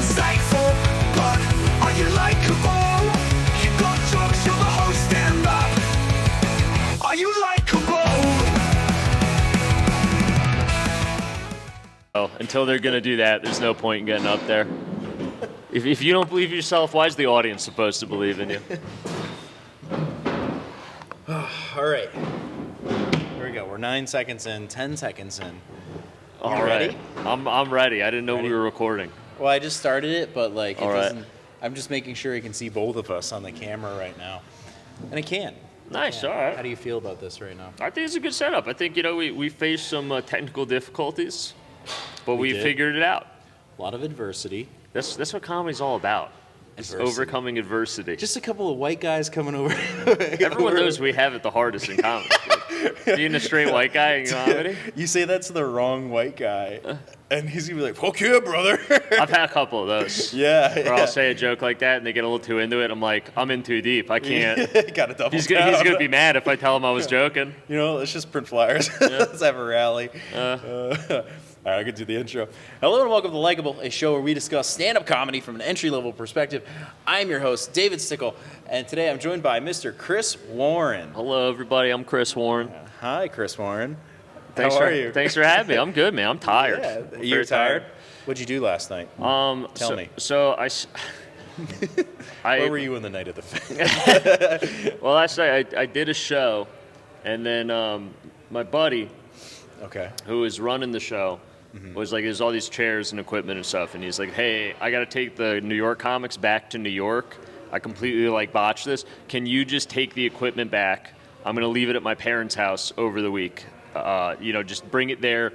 insightful, but are you likable? You got jokes, you're the host, stand up. Are you likable? Oh, until they're going to do that, there's no point in getting up there. If you don't believe in yourself, why is the audience supposed to believe in you? All right. Here we go. We're 9 seconds in, 10 seconds in. All ready? right. I'm ready. I didn't know we were recording. Well, I just started it, but like it All right. doesn't. I'm just making sure you can see both of us on the camera right now, and it can. Nice. Yeah. All right. How do you feel about this right now? I think it's a good setup. I think, we faced some technical difficulties, but we did. figured it out. A lot of adversity. That's what comedy's all about. It's Adversity. overcoming adversity. Just a couple of white guys coming over. Everyone knows we have it the hardest in comedy. Being a straight white guy in comedy. You say that's the wrong white guy, and he's gonna be like, "Fuck yeah, brother." I've had a couple of those. Yeah. Where I'll say a joke like that, and they get a little too into it. I'm like, I'm in too deep. I can't. Gotta double He's down. gonna be mad if I tell him I was joking. Let's just print flyers. Let's have a rally. All right, I can do the intro. Hello and welcome to Likeable, a show where we discuss stand-up comedy from an entry-level perspective. I'm your host, David Stickle, and today I'm joined by Mr. Chris Warren. Hello, everybody. I'm Chris Warren. Hi, Chris Warren. Thanks How are you? Thanks for having me. I'm good, man. I'm tired. Yeah, I'm you're very tired? What'd you do last night? Tell me. So Where were you in the night of the film? Well, last night I did a show, and then my buddy, Okay. who was running the show, was like, there's all these chairs and equipment and stuff, and he's like, hey, I got to take the New York comics back to New York. I completely botched this. Can you just take the equipment back? I'm going to leave it at my parents' house over the week. Just bring it there.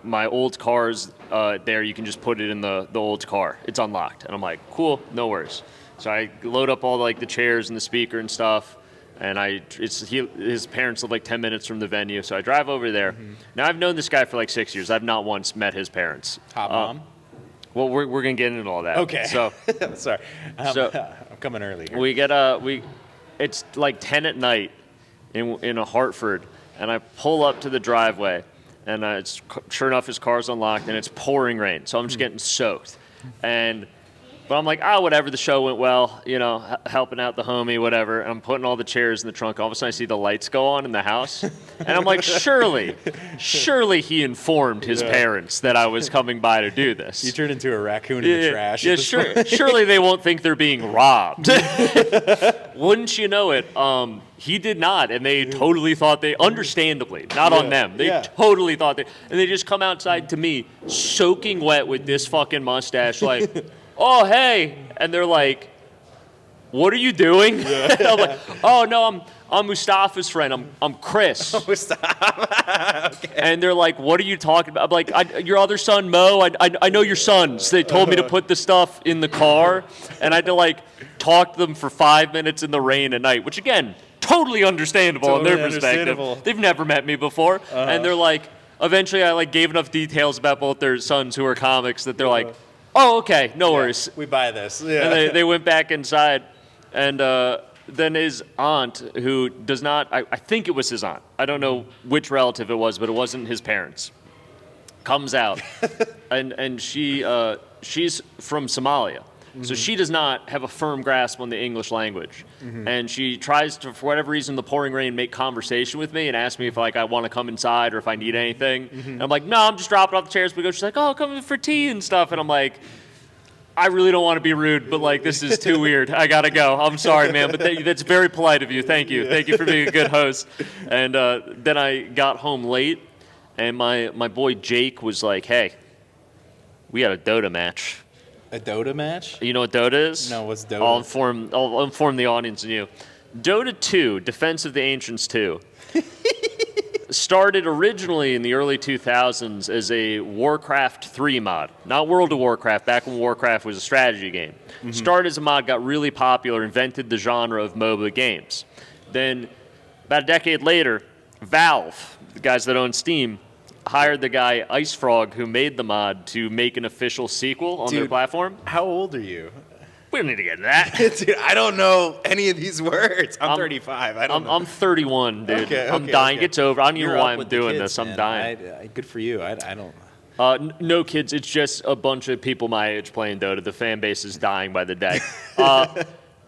My old car's there. You can just put it in the old car. It's unlocked. And I'm like, cool, no worries. So I load up all the chairs and the speaker and stuff. And his parents live 10 minutes from the venue, so I drive over there. Now, I've known this guy for 6 years. I've not once met his parents. Hot mom? Well, we're going to get into all that. Okay. So, Sorry. I'm coming early here. we get, it's 10 at night in a Hartford, and I pull up to the driveway, and sure enough, his car's unlocked, and it's pouring rain, so I'm just getting soaked. But I'm like, whatever, the show went well, helping out the homie, whatever. And I'm putting all the chairs in the trunk. All of a sudden, I see the lights go on in the house. And I'm like, surely he informed his parents that I was coming by to do this. You turned into a raccoon in the trash. Yeah, surely they won't think they're being robbed. Wouldn't you know it? He did not, and they totally thought understandably, not on them. They totally thought and they just come outside to me, soaking wet with this fucking mustache, oh, hey. And they're like, what are you doing? I'm like, oh, no, I'm Mustafa's friend. I'm Chris. Mustafa. Okay. And they're like, what are you talking about? I'm like, your other son, Mo, I know your sons. They told me to put the stuff in the car. And I had to, talk to them for 5 minutes in the rain at night, which, again, totally understandable in their perspective. They've never met me before. And they're like, eventually I, gave enough details about both their sons who are comics that they're like, oh, okay, no worries. We buy this. Yeah. And they went back inside, and then his aunt, who does not, I think it was his aunt. I don't know which relative it was, but it wasn't his parents, comes out, and she's from Somalia. So she does not have a firm grasp on the English language. And she tries to, for whatever reason, the pouring rain, make conversation with me and ask me if I want to come inside or if I need anything. And I'm like, no, I'm just dropping off the chairs. We go. She's like, oh, come in for tea and stuff. And I'm like, I really don't want to be rude, but this is too weird. I gotta go. I'm sorry, man, but that's very polite of you. Thank you. Thank you for being a good host. And then I got home late, and my boy Jake was like, hey, we had a DODA match. A DODA match? You know what DODA is? No, what's DODA? I'll inform the audience and you. DODA 2, Defense of the Ancients 2, started originally in the early 2000s as a Warcraft 3 mod. Not World of Warcraft, back when Warcraft was a strategy game. Started as a mod, got really popular, invented the genre of MOBA games. Then, about a decade later, Valve, the guys that own Steam, hired the guy Ice Frog who made the mod to make an official sequel on their platform. How old are you? We don't need to get into that. Dude, I don't know any of these words. I'm 35. I'm 31, dude. Okay, I'm dying. okay. It's over. I don't even You're know why up I'm with the doing kids, this. I'm man. dying. Good for you. I don't. No kids. It's just a bunch of people my age playing Dota. The fan base is dying by the day.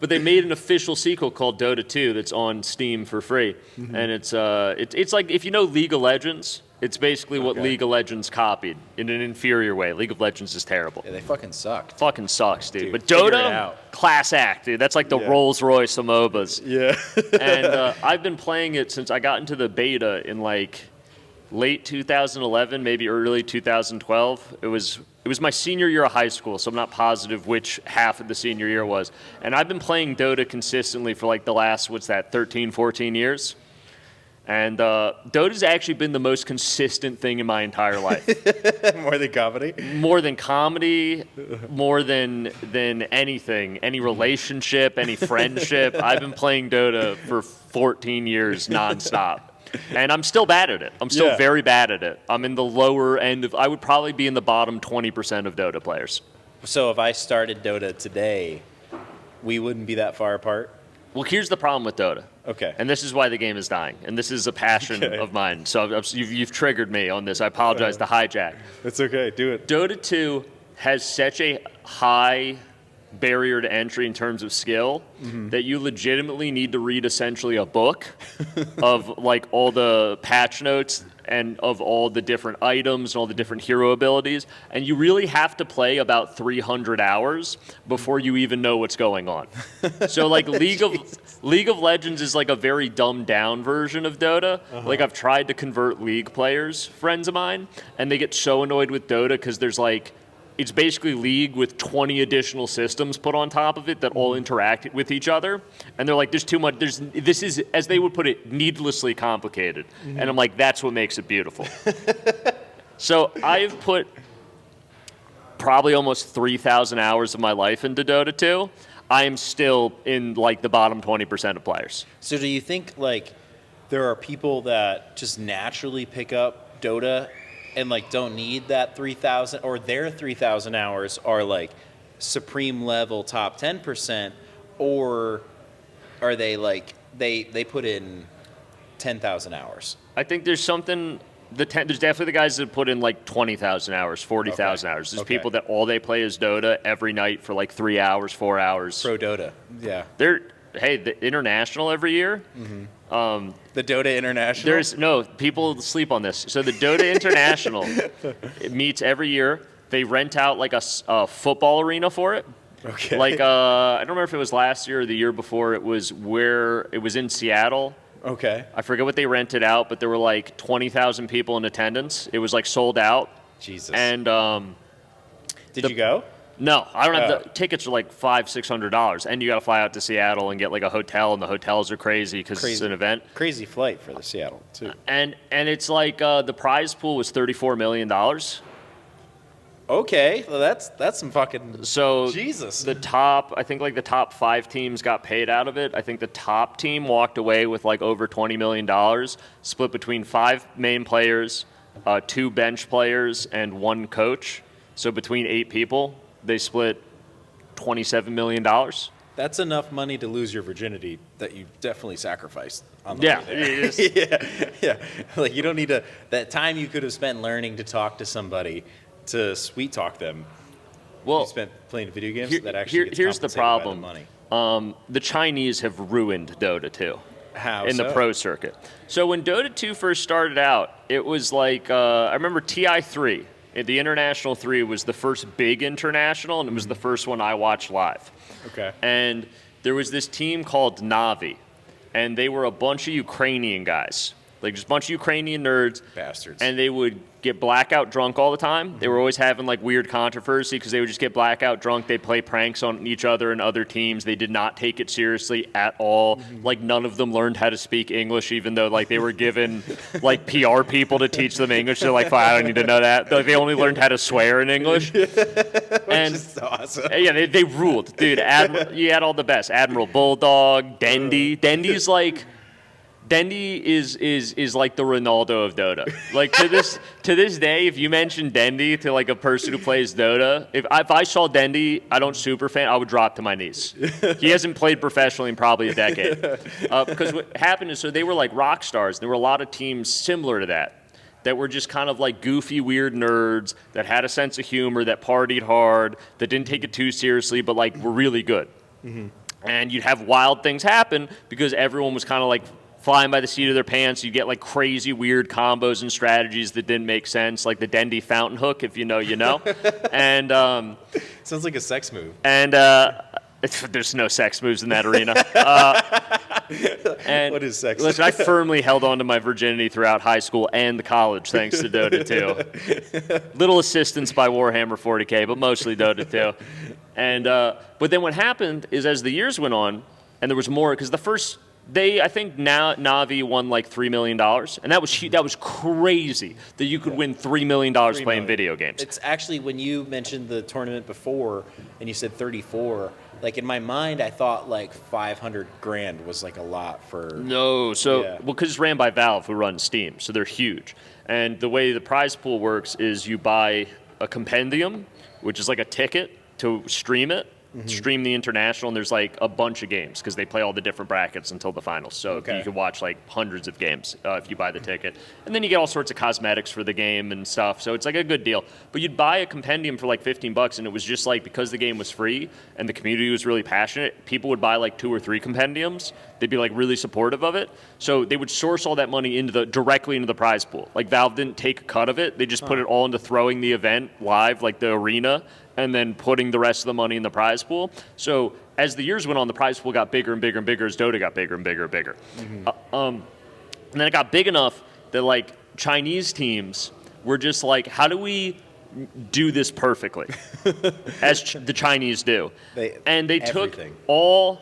But they made an official sequel called Dota 2 that's on Steam for free, and it's like if you know League of Legends, it's basically what League of Legends copied in an inferior way. League of Legends is terrible. Yeah, they fucking suck. Fucking sucks, dude. But figure it Dota, out. class act, dude. That's like the Rolls Royce of MOBAs. Yeah. And I've been playing it since I got into the beta in like late 2011, maybe early 2012. It was my senior year of high school, so I'm not positive which half of the senior year it was. And I've been playing Dota consistently for like the last, 13, 14 years. And Dota's actually been the most consistent thing in my entire life. More than comedy? More than comedy, more than anything, any relationship, any friendship. I've been playing Dota for 14 years nonstop. And I'm still bad at it. I'm still very bad at it. I'm in the lower end of, I would probably be in the bottom 20% of Dota players. So if I started Dota today, we wouldn't be that far apart? Well, here's the problem with Dota. Okay. And this is why the game is dying. And this is a passion of mine. So you've triggered me on this. I apologize to hijack. It's okay. Do it. Dota 2 has such a high barrier to entry in terms of skill that you legitimately need to read essentially a book of like all the patch notes and of all the different items and all the different hero abilities, and you really have to play about 300 hours before you even know what's going on. So like League of Legends is like a very dumbed down version of Dota. Like I've tried to convert League players, friends of mine, and they get so annoyed with Dota because there's like it's basically League with 20 additional systems put on top of it that all interact with each other. And they're like, there's too much, this is, as they would put it, needlessly complicated. And I'm like, that's what makes it beautiful. So I've put probably almost 3,000 hours of my life into Dota 2. I am still in like the bottom 20% of players. So do you think like there are people that just naturally pick up Dota and like don't need that 3,000, or their 3,000 hours are like supreme level top 10%, or are they like they put in 10,000 hours? I think there's something. There's definitely the guys that put in like 20,000 hours, 40,000 hours. There's people that all they play is Dota every night for like 3 hours, 4 hours. Pro Dota, yeah. The international every year. The Dota International? People sleep on this. So the Dota International, it meets every year. They rent out like a football arena for it. Okay. Like, I don't remember if it was last year or the year before. It was in Seattle. Okay. I forget what they rented out, but there were like 20,000 people in attendance. It was like sold out. Jesus. And did you go? No, I don't have the tickets are like $500-$600, and you got to fly out to Seattle and get like a hotel, and the hotels are crazy because it's an event. Crazy flight for the Seattle too. And it's like the prize pool was $34 million. Okay, well that's some fucking. So Jesus. I think like the top 5 teams got paid out of it. I think the top team walked away with like over $20 million, split between 5 main players, 2 bench players, and 1 coach. So between 8 people, they split $27 million. That's enough money to lose your virginity that you definitely sacrificed on the way there. Yeah. Like you don't need that time you could have spent learning to talk to somebody to sweet talk them. Well, you spent playing video games. That actually gets here's the compensated by problem. the money. The Chinese have ruined Dota 2. How in so? the pro circuit. So when Dota 2 first started out, it was like I remember TI3. The International 3 was the first big international, and it was the first one I watched live. Okay. And there was this team called Navi, and they were a bunch of Ukrainian guys, like just a bunch of Ukrainian nerds. Bastards. And they would get blackout drunk all the time. They were always having like weird controversy because they would just get blackout drunk. They'd play pranks on each other and other teams. They did not take it seriously at all. Like none of them learned how to speak English, even though like they were given like PR people to teach them English. They're like, fine, I don't need to know that. Like, they only learned how to swear in English. Which is awesome. Yeah, they ruled, dude. You had all the best. Admiral Bulldog, Dendy. Dendy is like the Ronaldo of Dota. Like to this day, if you mention Dendy to like a person who plays Dota, if I saw Dendy, I don't super fan, I would drop to my knees. He hasn't played professionally in probably a decade. Because what happened is, so they were like rock stars. There were a lot of teams similar to that. that were just kind of like goofy, weird nerds that had a sense of humor, that partied hard, that didn't take it too seriously, but like were really good. And you'd have wild things happen because everyone was kind of like flying by the seat of their pants. You get like crazy, weird combos and strategies that didn't make sense, like the Dendy fountain hook, if you know, you know. And Sounds like a sex move. and there's no sex moves in that arena. And What is sex? Listen, I firmly held on to my virginity throughout high school and the college, thanks to Dota 2. Little assistance by Warhammer 40K, but mostly Dota 2. And but then what happened is, as the years went on, and there was more, because the first day, I think Navi won like $3 million, and that was crazy that you could win $3 million playing video games. It's actually, when you mentioned the tournament before and you said 34, like in my mind I thought like 500 grand was like a lot for. No, well, because it's ran by Valve, who runs Steam, so they're huge. And the way the prize pool works is you buy a compendium, which is like a ticket to stream it. Stream the international, and there's like a bunch of games because they play all the different brackets until the finals. So you can watch like hundreds of games if you buy the ticket. And then you get all sorts of cosmetics for the game and stuff. So it's like a good deal. But you'd buy a compendium for like $15, and it was just like, because the game was free and the community was really passionate, people would buy like 2 or 3 compendiums. They'd be like really supportive of it. So they would source all that money directly into the prize pool. Like Valve didn't take a cut of it. They just put it all into throwing the event live, like the arena, and then putting the rest of the money in the prize pool. So as the years went on, the prize pool got bigger and bigger and bigger as Dota got bigger and bigger and bigger. And then it got big enough that like Chinese teams were just like, how do we do this perfectly? As the Chinese do. They took all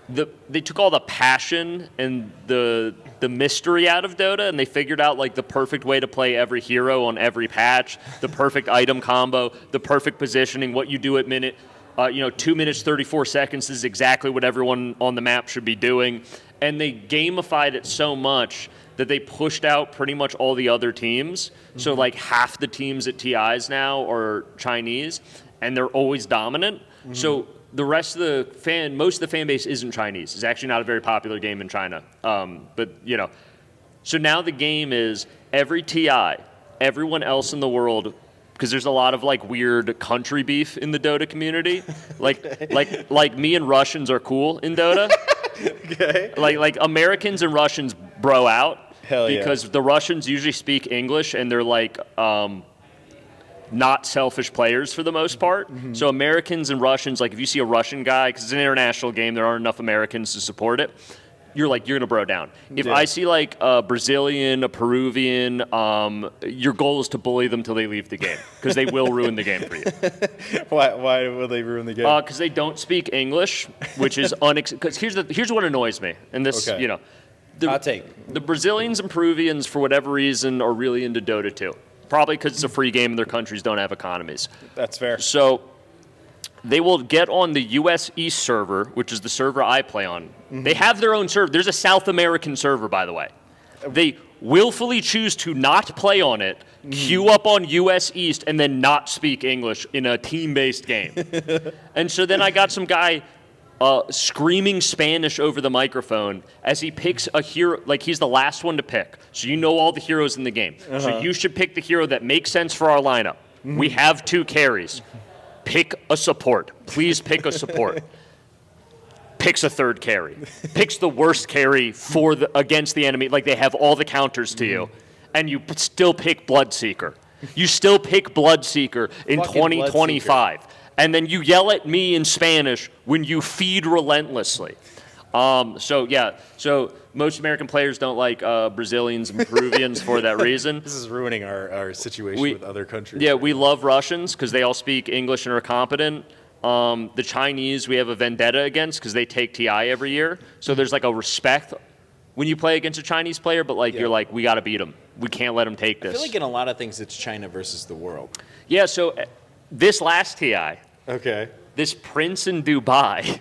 the passion and the mystery out of Dota, and they figured out like the perfect way to play every hero on every patch, the perfect item combo, the perfect positioning, what you do at 2 minutes 34 seconds is exactly what everyone on the map should be doing. And they gamified it so much that they pushed out pretty much all the other teams. So like half the teams at TIs now are Chinese, and they're always dominant. So the rest of most of the fan base isn't Chinese. It's actually not a very popular game in China. So now the game is every TI, everyone else in the world, because there's a lot of like weird country beef in the Dota community. like me and Russians are cool in Dota. Okay. Like Americans and Russians bro out. Hell yeah. Because the Russians usually speak English, and they're like not selfish players for the most part. So Americans and Russians, like if you see a Russian guy, because it's an international game, there aren't enough Americans to support it, you're gonna bro down. If I see like a Brazilian, a Peruvian, your goal is to bully them till they leave the game, because they will ruin the game for you. Why will they ruin the game? Because they don't speak English, which is because here's what annoys me, and this Hot take. the Brazilians and Peruvians, for whatever reason, are really into Dota 2. Probably because it's a free game and their countries don't have economies. That's fair. So they will get on the US East server, which is the server I play on. They have their own server. There's a South American server, by the way. They willfully choose to not play on it, queue up on US East, and then not speak English in a team-based game. And so then I got some guy screaming Spanish over the microphone as he picks a hero, like he's the last one to pick. So you know all the heroes in the game. So you should pick the hero that makes sense for our lineup. We have 2 carries. Pick a support. Please pick a support. Picks a 3rd carry. Picks the worst carry against the enemy, like they have all the counters to you. And you still pick Bloodseeker. You still pick Bloodseeker in Fucking 2025. Bloodseeker. And then you yell at me in Spanish when you feed relentlessly. So most American players don't like Brazilians and Peruvians for that reason. This is ruining our situation with other countries. Yeah, we love Russians because they all speak English and are competent. The Chinese we have a vendetta against because they take TI every year. So there's like a respect when you play against a Chinese player, but like you're like, we got to beat them. We can't let them take this. I feel like in a lot of things it's China versus the world. Yeah, so this last TI, Okay. this prince in Dubai,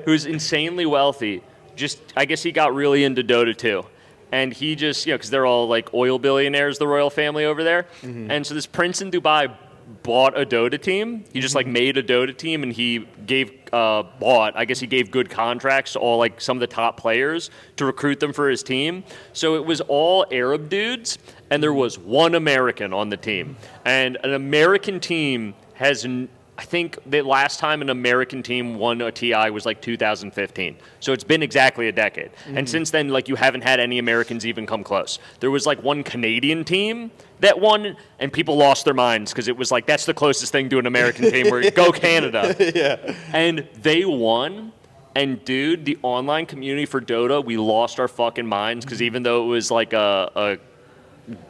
who's insanely wealthy, I guess he got really into Dota 2. And he just, because they're all like oil billionaires, the royal family over there. And so this prince in Dubai bought a DODA team. He just like made a DODA team, and he gave I guess he gave good contracts to all like some of the top players to recruit them for his team. So it was all Arab dudes, and there was one American on the team. And an American team has I think the last time an American team won a TI was like 2015. So it's been exactly a decade. And since then, like, you haven't had any Americans even come close. There was like one Canadian team that won, and people lost their minds because it was like, that's the closest thing to an American team where go Canada. Yeah. And they won. And dude, the online community for Dota, we lost our fucking minds because even though it was like a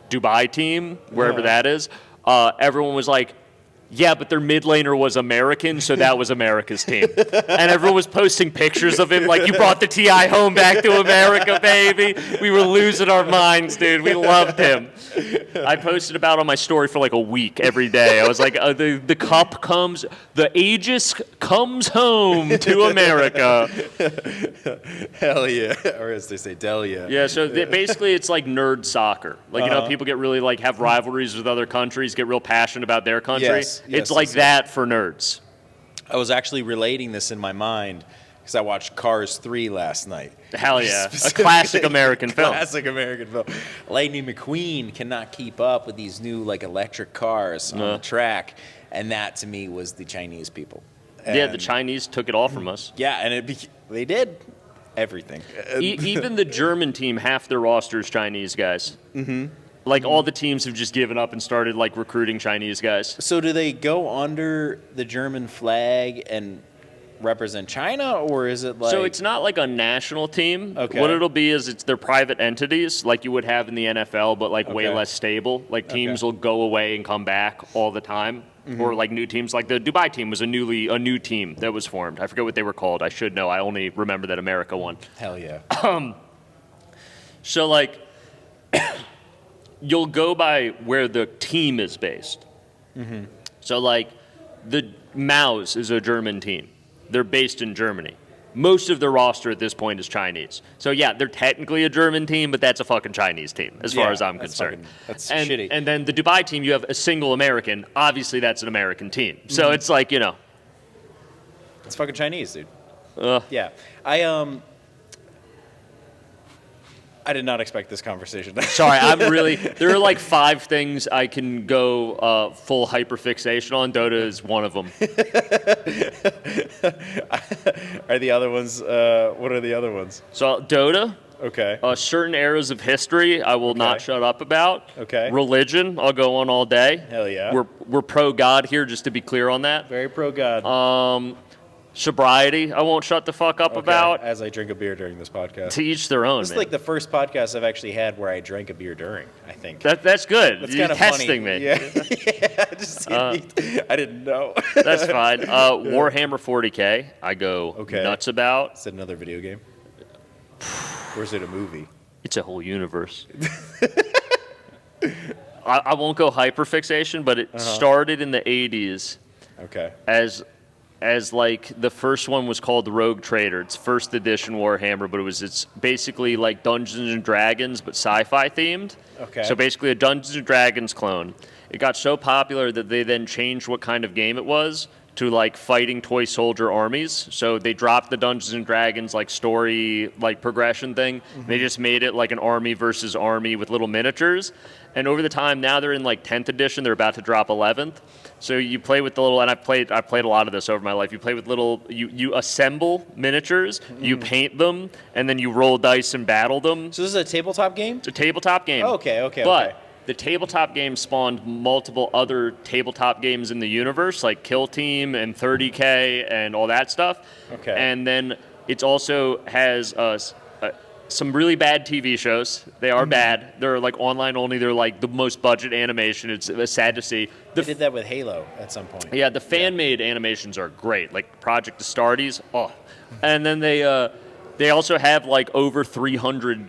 Dubai team, wherever that is, everyone was like, yeah, but their mid laner was American, so that was America's team. And everyone was posting pictures of him like, you brought the TI home back to America, baby. We were losing our minds, dude. We loved him. I posted about on my story for like a week every day. I was like, the cup comes, the Aegis comes home to America. Hell yeah. Or as they say, Delia. Yeah, so basically it's like nerd soccer. Like, you know, people get really like have rivalries with other countries, get real passionate about their country. Yes. It's like that for nerds. I was actually relating this in my mind because I watched Cars 3 last night. Hell yeah. A classic American film. Classic American film. Lightning McQueen cannot keep up with these new like electric cars on the track. And that to me was the Chinese people. Yeah, the Chinese took it all from us. Yeah, and they did everything. Even the German team, half their roster is Chinese guys. Mm-hmm. Like, all the teams have just given up and started, like, recruiting Chinese guys. So do they go under the German flag and represent China, or is it like... So it's not like a national team. Okay. What it'll be is they're private entities, like you would have in the NFL, but, like, way less stable. Like, teams will go away and come back all the time. Or, like, new teams. Like, the Dubai team was a new team that was formed. I forget what they were called. I should know. I only remember that America won. Hell yeah. So, like... You'll go by where the team is based. Mm-hmm. So, like, the Maus is a German team. They're based in Germany. Most of their roster at this point is Chinese. So, yeah, they're technically a German team, but that's a fucking Chinese team, as far as I'm concerned. That's and, shitty. And then the Dubai team, you have a single American. Obviously, that's an American team. So it's like, you know. It's fucking Chinese, dude. Yeah. I did not expect this conversation. Sorry, there are like 5 things I can go full hyperfixation on. Dota is one of them. Are the other ones, what are the other ones? So Dota, Okay. certain eras of history I will not shut up about. Okay. Religion, I'll go on all day. Hell yeah. We're pro-God here, just to be clear on that. Very pro-God. Sobriety, I won't shut the fuck up about. As I drink a beer during this podcast. To each their own, This is man. like the first podcast I've actually had where I drank a beer during, I think. That's good. That's You're kind of testing funny. me. Yeah. I didn't know. That's fine. Warhammer 40K, I go nuts about. Is it another video game? Or is it a movie? It's a whole universe. I won't go hyperfixation, but it started in the 80s Okay. as like the first one was called the Rogue Trader. It's first edition Warhammer, but it's basically like Dungeons and Dragons, but sci-fi themed. Okay. So basically a Dungeons and Dragons clone. It got so popular that they then changed what kind of game it was to like fighting toy soldier armies. So they dropped the Dungeons and Dragons like story, like progression thing. They just made it like an army versus army with little miniatures. And over the time, now they're in like 10th edition. They're about to drop 11th. So you play with the little, and I've played a lot of this over my life. You play with little, you assemble miniatures, you paint them, and then you roll dice and battle them. So this is a tabletop game? It's a tabletop game. Okay. But the tabletop game spawned multiple other tabletop games in the universe, like Kill Team and 30K and all that stuff. Okay. And then it also has some really bad TV shows. They are bad. They're like online only. They're like the most budget animation. It's sad to see. They did that with Halo at some point. Yeah, the fan-made animations are great, like Project Astartes. And then they also have like over 300.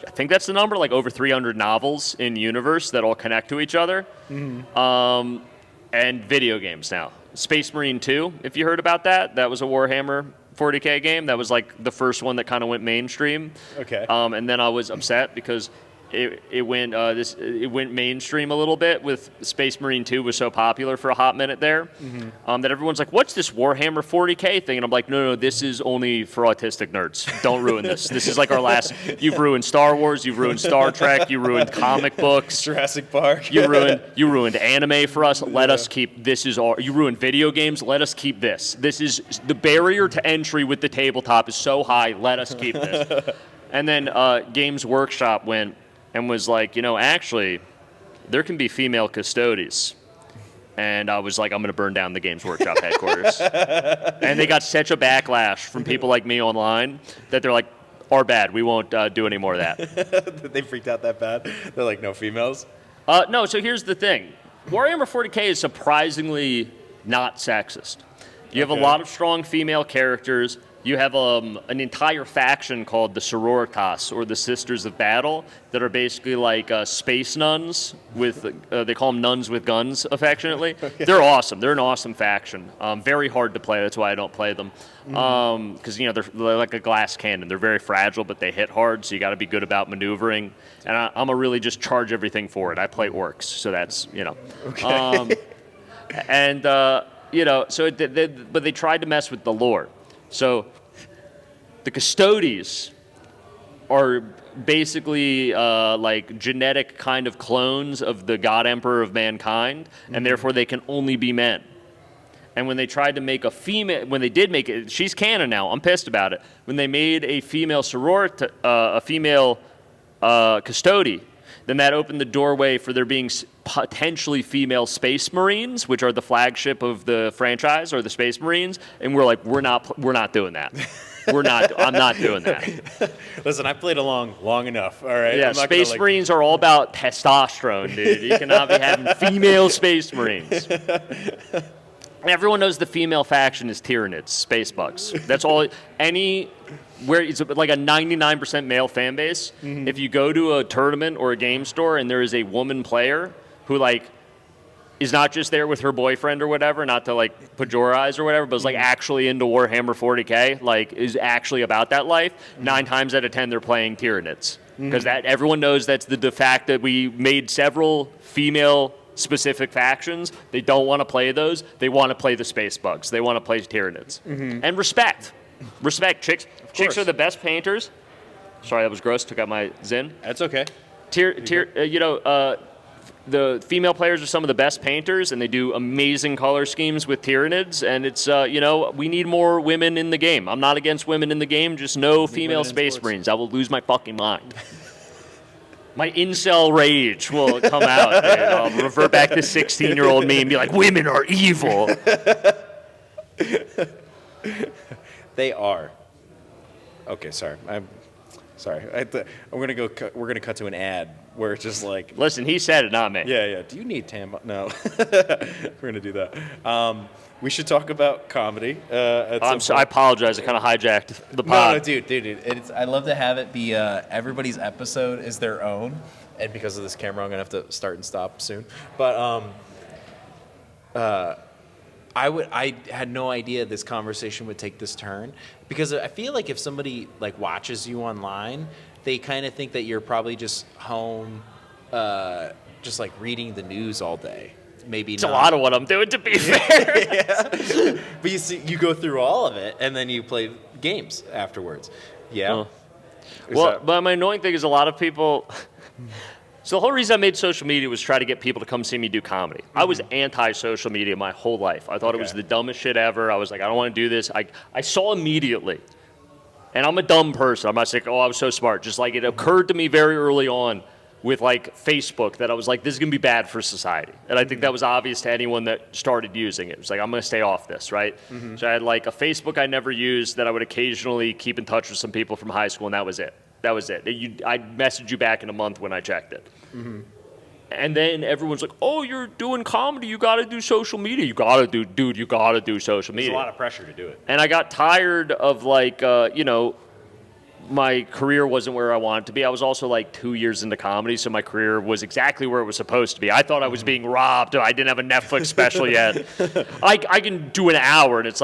I think that's the number, like over 300 novels in universe that all connect to each other. And video games now. Space Marine 2, if you heard about that, that was a Warhammer 40K game. That was like the first one that kind of went mainstream. Okay. And then I was upset because it went mainstream a little bit with Space Marine 2 was so popular for a hot minute there, that everyone's like, what's this Warhammer 40K thing? And I'm like, no, this is only for autistic nerds. Don't ruin this. This is like our last. You've ruined Star Wars. You've ruined Star Trek. You ruined comic books. Jurassic Park. You ruined anime for us. Let us keep this. You ruined video games. Let us keep this. This is the barrier to entry with the tabletop is so high. Let us keep this. And then Games Workshop went and was like, actually, there can be female custodies. And I was like, I'm going to burn down the Games Workshop headquarters. And they got such a backlash from people like me online that they're like, our bad, we won't do any more of that. They freaked out that bad? They're like, no females? No, so here's the thing. Warhammer 40K is surprisingly not sexist. You have a lot of strong female characters. You have an entire faction called the Sororitas, or the Sisters of Battle, that are basically like space nuns with, they call them nuns with guns, affectionately. They're awesome. They're an awesome faction. Very hard to play. That's why I don't play them. Because, they're like a glass cannon. They're very fragile, but they hit hard, so you got to be good about maneuvering. And I'm a really just charge everything for it. I play orcs, so that's, Okay. But they tried to mess with the lore. So the custodies are basically like genetic kind of clones of the God Emperor of mankind, and therefore they can only be men. And when they tried to make a female, when they did make it, she's canon now. I'm pissed about it. When they made a female custody, then that opened the doorway for there being potentially female Space Marines, which are the flagship of the franchise, or the Space Marines. And we're like, we're not doing that. I'm not doing that. Listen, I played along long enough, all right? Yeah, Space Marines are all about testosterone, dude. You cannot be having female Space Marines. Everyone knows the female faction is Tyranids, space bugs. That's all. Where it's like a 99% male fan base. If you go to a tournament or a game store and there is a woman player who is not just there with her boyfriend or whatever, not to pejorize or whatever, but is actually into Warhammer 40K, is actually about that life, 9 times out of 10 they're playing Tyranids. Because everyone knows that's the fact that we made several female specific factions. They don't want to play those. They want to play the space bugs. They want to play Tyranids. And respect. Chicks are the best painters. Sorry, that was gross. Took out my Zen. That's okay. The female players are some of the best painters, and they do amazing color schemes with Tyranids. And it's, we need more women in the game. I'm not against women in the game, just no female Space Marines. I will lose my fucking mind. My incel rage will come out, and I'll revert back to 16-year-old me and be like, women are evil. They are. Okay, sorry. I'm sorry. We're gonna cut to an ad where it's just like. Listen, he said it, not me. Yeah. Do you need tampon? No. We're gonna do that. We should talk about comedy. I apologize. I kind of hijacked the pod. No, dude. I love to have it be everybody's episode is their own, and because of this camera, I'm gonna have to start and stop soon. But I had no idea this conversation would take this turn, because I feel like if somebody watches you online, they kind of think that you're probably just home, just reading the news all day. Maybe it's not a lot of what I'm doing, to be fair. Yeah. But you go through all of it, and then you play games afterwards. Yeah. But my annoying thing is a lot of people. So the whole reason I made social media was try to get people to come see me do comedy. I was anti-social media my whole life. I thought it was the dumbest shit ever. I was like, I don't want to do this. I saw immediately, and I'm a dumb person. I'm not saying, I was so smart. Just it occurred to me very early on with Facebook that I was like, this is going to be bad for society. And I think that was obvious to anyone that started using it. It was like, I'm going to stay off this, right? So I had a Facebook I never used that I would occasionally keep in touch with some people from high school, and that was it. I'd message you back in a month when I checked it. And then everyone's like, oh, you're doing comedy. You got to do social media. You got to do social media. There's a lot of pressure to do it. And I got tired of my career wasn't where I wanted to be. I was also 2 years into comedy, so my career was exactly where it was supposed to be. I thought I was being robbed. I didn't have a Netflix special yet. I can do an hour, and it's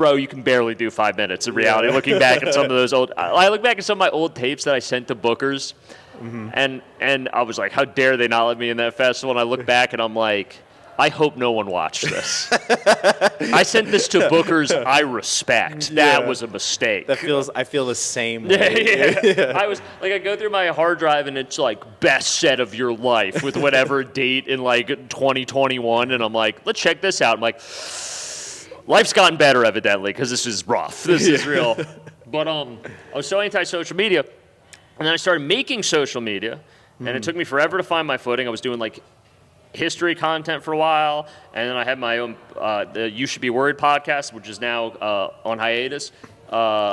bro, you can barely do 5 minutes in reality. Looking back at some of those I look back at some of my old tapes that I sent to bookers, and I was like, how dare they not let me in that festival? And I look back and I'm like, I hope no one watched this. I sent this to bookers I respect. That was a mistake. I feel the same way. Yeah. I was like, I go through my hard drive and it's like best set of your life with whatever date in like 2021, and I'm like, let's check this out. I'm like, life's gotten better evidently because this is rough. This is real. But I was so anti-social media, and then I started making social media, and it took me forever to find my footing. I was doing like history content for a while, and then I had my own the You Should Be Worried podcast, which is now on hiatus.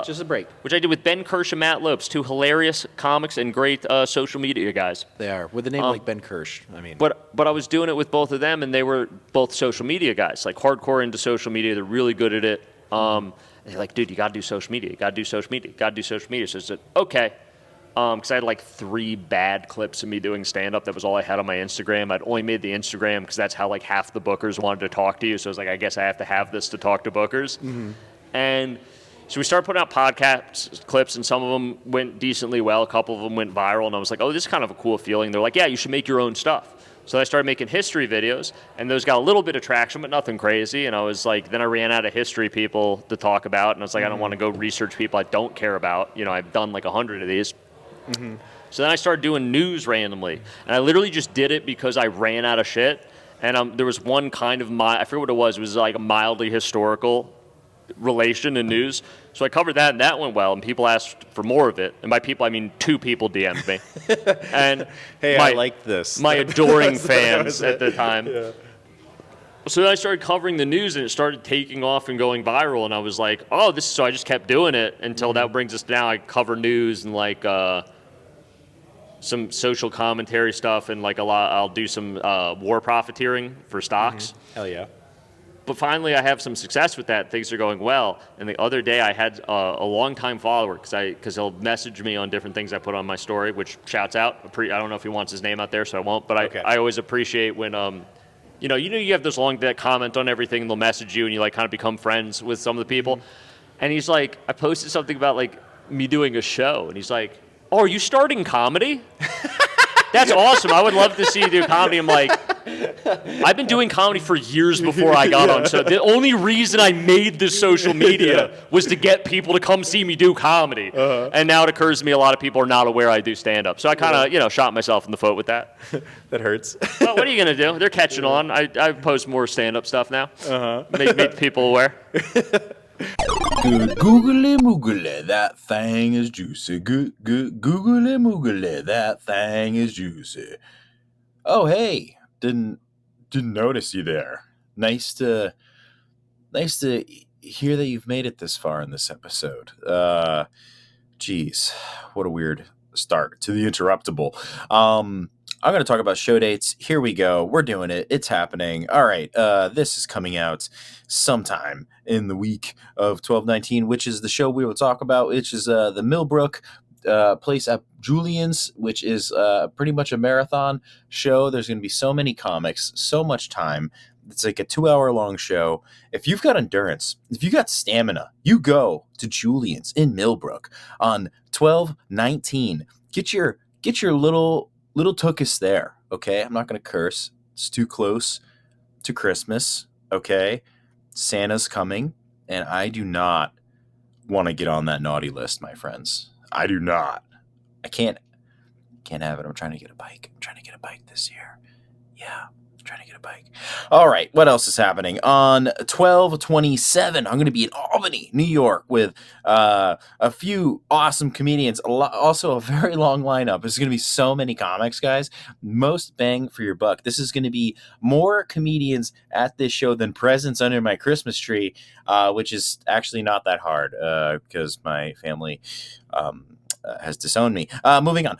Just a break. Which I did with Ben Kirsch and Matt Lopes, two hilarious comics and great social media guys. They are. With a name like Ben Kirsch. I mean. But I was doing it with both of them, and they were both social media guys, like hardcore into social media. They're really good at it. And they're like, dude, you got to do social media. You got to do social media. You got to do social media. So I said, okay. Because I had like 3 bad clips of me doing stand-up. That was all I had on my Instagram. I'd only made the Instagram because that's how like half the bookers wanted to talk to you. So I was like, I guess I have to have this to talk to bookers. And so we started putting out podcast clips, and some of them went decently well. A couple of them went viral, and I was like, oh, this is kind of a cool feeling. They're like, yeah, you should make your own stuff. So I started making history videos, and those got a little bit of traction, but nothing crazy. And I was like, then I ran out of history people to talk about, and I was like, I don't want to go research people I don't care about. You know, I've done like 100 of these. So then I started doing news randomly, and I literally just did it because I ran out of shit. And there was one kind of I forget what it was like a mildly historical relation in news. So I covered that, and that went well, and people asked for more of it. And by people, I mean 2 people DM'd me. And hey, I like this. My adoring fans at the time. Yeah. So then I started covering the news, and it started taking off and going viral. And I was like, oh, so I just kept doing it until that brings us now. I cover news and like some social commentary stuff, and like I'll do some war profiteering for stocks. Hell yeah. But finally, I have some success with that. Things are going well. And the other day, I had a longtime follower because he'll message me on different things I put on my story, which shouts out. I don't know if he wants his name out there, so I won't. But Okay. I always appreciate when you have those long that comment on everything, and they'll message you, and you like kind of become friends with some of the people. And he's like, I posted something about like me doing a show, and he's like, oh, are you starting comedy? That's awesome. I would love to see you do comedy. I'm like, I've been doing comedy for years before I got on. So the only reason I made this social media was to get people to come see me do comedy. And now it occurs to me a lot of people are not aware I do stand-up. So I kind of, shot myself in the foot with that. That hurts. Well, what are you going to do? They're catching on. I post more stand-up stuff now. Make people aware. Good googly moogly, that thing is juicy. Good googly moogly, that thing is juicy. Oh hey, didn't notice you there. Nice to hear that you've made it this far in this episode. Geez, what a weird start to the interruptible. I'm going to talk about show dates. Here we go. We're doing it. It's happening. All right. This is coming out sometime in the week of 12/19, which is the show we will talk about, which is the Millbrook place at Julian's, which is pretty much a marathon show. There's going to be so many comics, so much time. It's like a 2-hour-long show. If you've got endurance, if you got stamina, you go to Julian's in Millbrook on 12/19. Get your little tookus there, okay? I'm not going to curse. It's too close to Christmas, okay? Santa's coming, and I do not want to get on that naughty list, my friends. I do not. I can't have it. I'm trying to get a bike. I'm trying to get a bike this year. Yeah, I'm trying to get a bike. All right, what else is happening? On 12/27, I'm going to be in Albany, New York, with a few awesome comedians. Also, a very long lineup. There's going to be so many comics, guys. Most bang for your buck. This is going to be more comedians at this show than presents under my Christmas tree, which is actually not that hard because my family has disowned me. Moving on.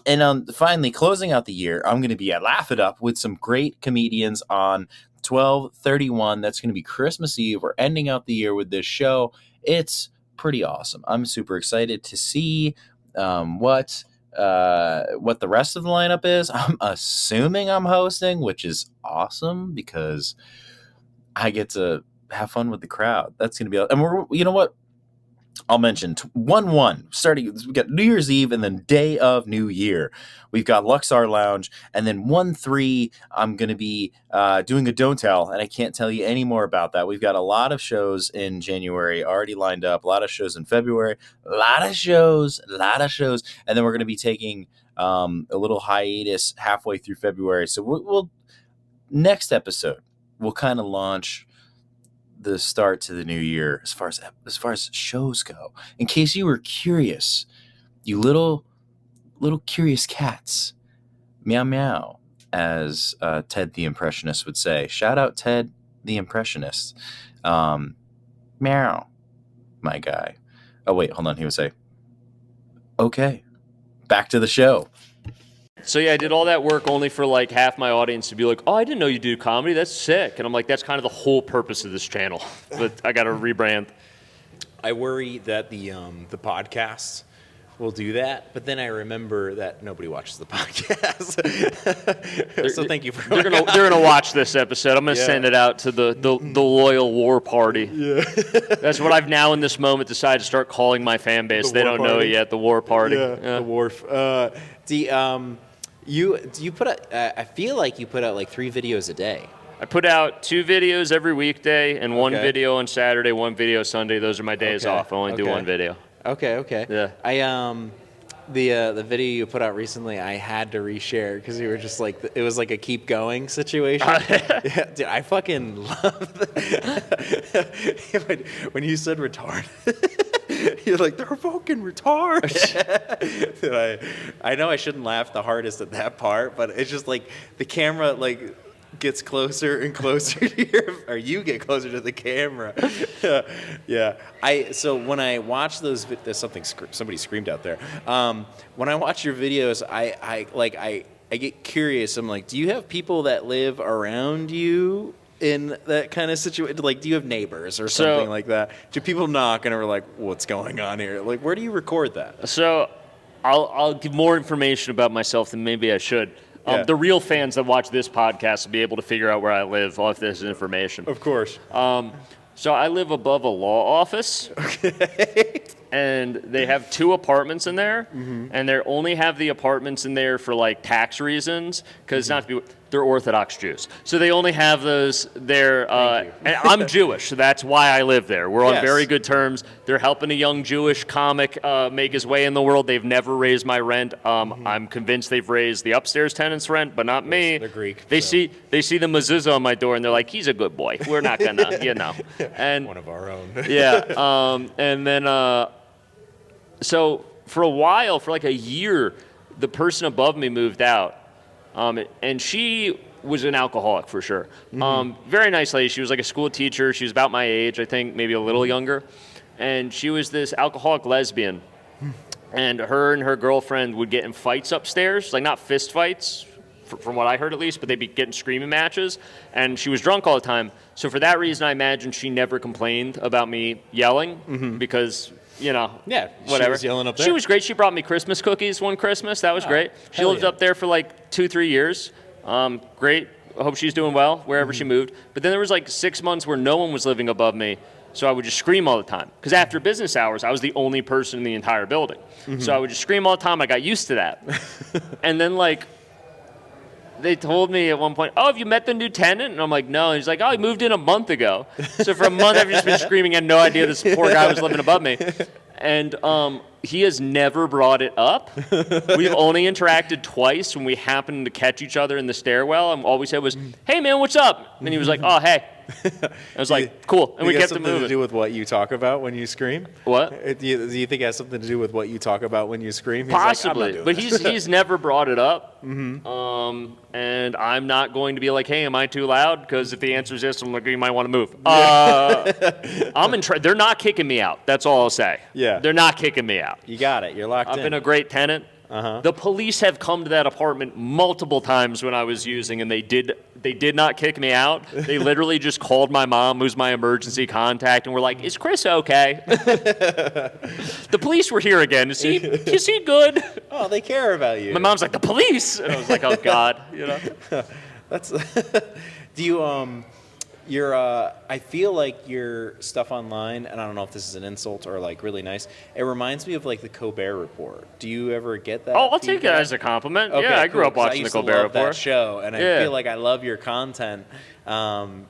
And finally, closing out the year, I'm going to be at Laugh It Up with some great comedians on 12/31. That's going to be Christmas Eve. We're ending out the year with this show. It's pretty awesome. I'm super excited to see what the rest of the lineup is. I'm assuming I'm hosting, which is awesome because I get to have fun with the crowd. That's going to be, and you know what? I'll mention 1-1 starting. We got New Year's Eve and then day of New Year. We've got Luxor Lounge, and then 1-3. I'm going to be doing a Don't Tell, and I can't tell you any more about that. We've got a lot of shows in January already lined up. A lot of shows in February. A lot of shows, and then we're going to be taking a little hiatus halfway through February. So we'll next episode we'll kind of launch the start to the new year as far as shows go. In case you were curious, you little curious cats, meow meow, as Ted the Impressionist would say. Shout out Ted the Impressionist. Meow, my guy. Oh wait, hold on. He would say, "Okay, back to the show." So yeah, I did all that work only for like half my audience to be like, "Oh, I didn't know you do comedy. That's sick." And I'm like, "That's kind of the whole purpose of this channel." But I got to rebrand. I worry that the podcasts will do that, but then I remember that nobody watches the podcast. So thank you for. They're gonna watch this episode. I'm gonna send it out to the loyal war party. Yeah. That's what I've now in this moment decided to start calling my fan base. They don't know it yet. The war party. The wharf. You put out, I feel like you put out like 3 videos a day. I put out 2 videos every weekday and 1 video on Saturday, 1 video Sunday. Those are my days off. I only do 1 video. Okay. Yeah. The video you put out recently, I had to reshare because you were just like, it was like a keep going situation. Yeah, dude, I fucking love that. When you said retarded, you're like, they're fucking retarded. I know I shouldn't laugh the hardest at that part, but it's just like the camera like gets closer and closer to or you get closer to the camera. Yeah. So when I watch those, there's somebody screamed out there. When I watch your videos, I get curious. I'm like, do you have people that live around you in that kind of situation? Like, do you have neighbors or something like that? Do people knock and are like, what's going on here? Like, where do you record that? So I'll give more information about myself than maybe I should. The real fans that watch this podcast will be able to figure out where I live off this information. Of course. So I live above a law office. Okay. And they have 2 apartments in there, and they only have the apartments in there for like tax reasons, because they're Orthodox Jews, so they only have those there. And I'm Jewish, so that's why I live there. We're on very good terms. They're helping a young Jewish comic make his way in the world. They've never raised my rent. I'm convinced they've raised the upstairs tenants' rent, but not me. They're Greek. They see the mezuzah on my door, and they're like, "He's a good boy. We're not gonna, And one of our own. And then. So for a while, for like a year, the person above me moved out, and she was an alcoholic for sure. Very nice lady. She was like a school teacher. She was about my age, I think, maybe a little younger, and she was this alcoholic lesbian. And her girlfriend would get in fights upstairs, like not fist fights, from what I heard at least, but they'd be getting screaming matches. And she was drunk all the time. So for that reason, I imagine she never complained about me yelling because. Whatever. She was yelling up there. She was great. She brought me Christmas cookies one Christmas. That was great. She lived up there for like 2-3 years. Great. I hope she's doing well wherever she moved. But then there was like 6 months where no one was living above me. So I would just scream all the time. Because after business hours, I was the only person in the entire building. So I would just scream all the time. I got used to that. And then they told me at one point, "Oh, have you met the new tenant?" And I'm like, "No." And he's like, "Oh, he moved in a month ago." So for a month, I've just been screaming. I had no idea this poor guy was living above me. And he has never brought it up. We've only interacted twice when we happened to catch each other in the stairwell. And all we said was, "Hey, man, what's up?" And he was like, "Oh, hey." I was like, "Cool." And we kept it moving. Something to do with what you talk about when you scream? What? Do you think it has something to do with what you talk about when you scream? Possibly, like, but he's never brought it up. And I'm not going to be like, "Hey, am I too loud?" Because if the answer is yes, I'm like, "You might want to move." They're not kicking me out. That's all I'll say. Yeah. They're not kicking me out. You got it. You're locked in. I've been a great tenant. The police have come to that apartment multiple times when I was using, and they did not kick me out. They literally just called my mom, who's my emergency contact, and were like, "Is Chris okay?" The police were here again. Is he good? Oh, they care about you. My mom's like, "The police," and I was like, "Oh God," That's. Do you I feel like your stuff online, and I don't know if this is an insult or like really nice. It reminds me of like the Colbert Report. Do you ever get that? Oh, I'll take it feedback? as a compliment. Okay, Yeah, I grew cool, up 'cause I watching the used to Colbert love that Report. show, and I Yeah. feel like I love your content,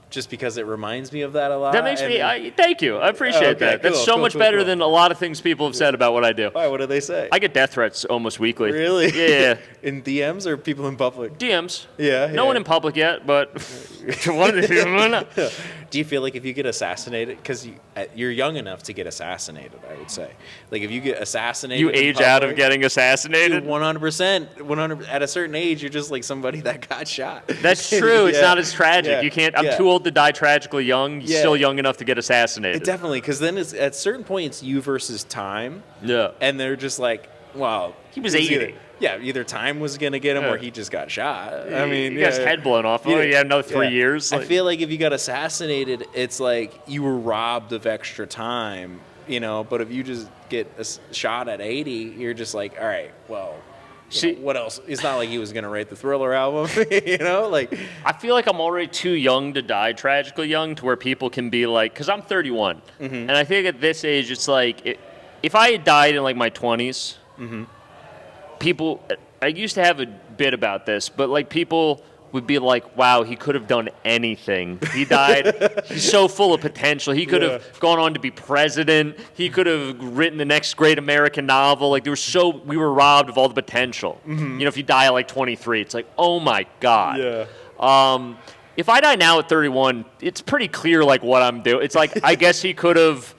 just because it reminds me of that a lot. That makes me. Thank you. I appreciate Oh, okay, that. That's cool, so cool, much cool, better cool. than a lot of things people have said about what I do. Why? What do they say? I get death threats almost weekly. Really? Yeah. In DMs or people in public? DMs. Yeah. No one in public yet, but one of them. Do you feel like if you get assassinated, because you're young enough to get assassinated, I would say, like if you get assassinated, You in age out of public, getting assassinated. 100%, 100. At a certain age, you're just like somebody that got shot. That's true. It's Yeah. not as tragic. Yeah. You can't. I'm Yeah. too old to die tragically young. Yeah. Still young enough to get assassinated. Definitely, because then it's at certain point it's you versus time, Yeah. and they're just like, well, He was it's 80. either time was gonna get him Yeah. or he just got shot. I mean, he got his head blown off. Oh, yeah, another 3 years. I Like, feel like if you got assassinated, it's like you were robbed of extra time, But if you just get shot at 80, you're just like, all right, well, See- what else? It's not like he was gonna write the Thriller album, Like, I feel like I'm already too young to die tragically young to where people can be like, because I'm 31. Mm-hmm. And I think at this age, it's like, if I had died in like my 20s, Mm-hmm. people, I used to have a bit about this, but like people would be like, wow, he could have done anything. He died. He's so full of potential. He could have gone on to be president. He could have written the next great American novel. Like we were robbed of all the potential. If you die at like 23, it's like, oh my God. If I die now at 31, it's pretty clear like what I'm doing. It's like, I guess he could have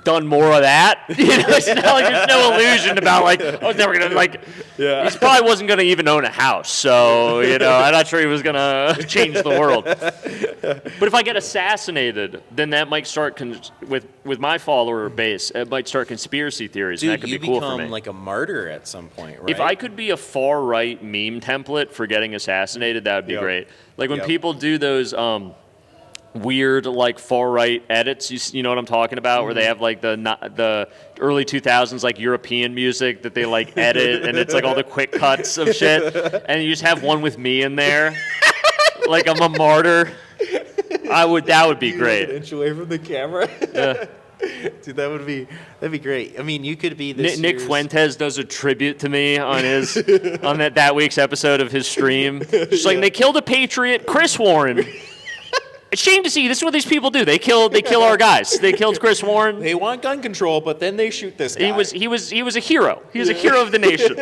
done more of that. It's not like there's no illusion about like I was never gonna like. Yeah. He probably wasn't gonna even own a house, so I'm not sure he was gonna change the world. But if I get assassinated, then that might start with my follower base. It might start conspiracy theories, and that dude, could you be cool for become me. like a martyr at some point, right? If I could be a far right meme template for getting assassinated, that would be Yep. great. Like when Yep. people do those weird like far right edits, you know what I'm talking about, where they have like the early 2000s like European music that they like edit, and it's like all the quick cuts of shit, and you just have one with me in there, like I'm a martyr. That would be Like an great. inch away from the camera. Yeah. Dude, that'd be great. I mean, you could be this Nick year's- Fuentes does a tribute to me on his on that week's episode of his stream. Just like they killed a patriot, Chris Warren. It's a shame to see. This is what these people do. They kill our guys. They killed Chris Warren. They want gun control, but then they shoot this guy. He was a hero. He was a hero of the nation.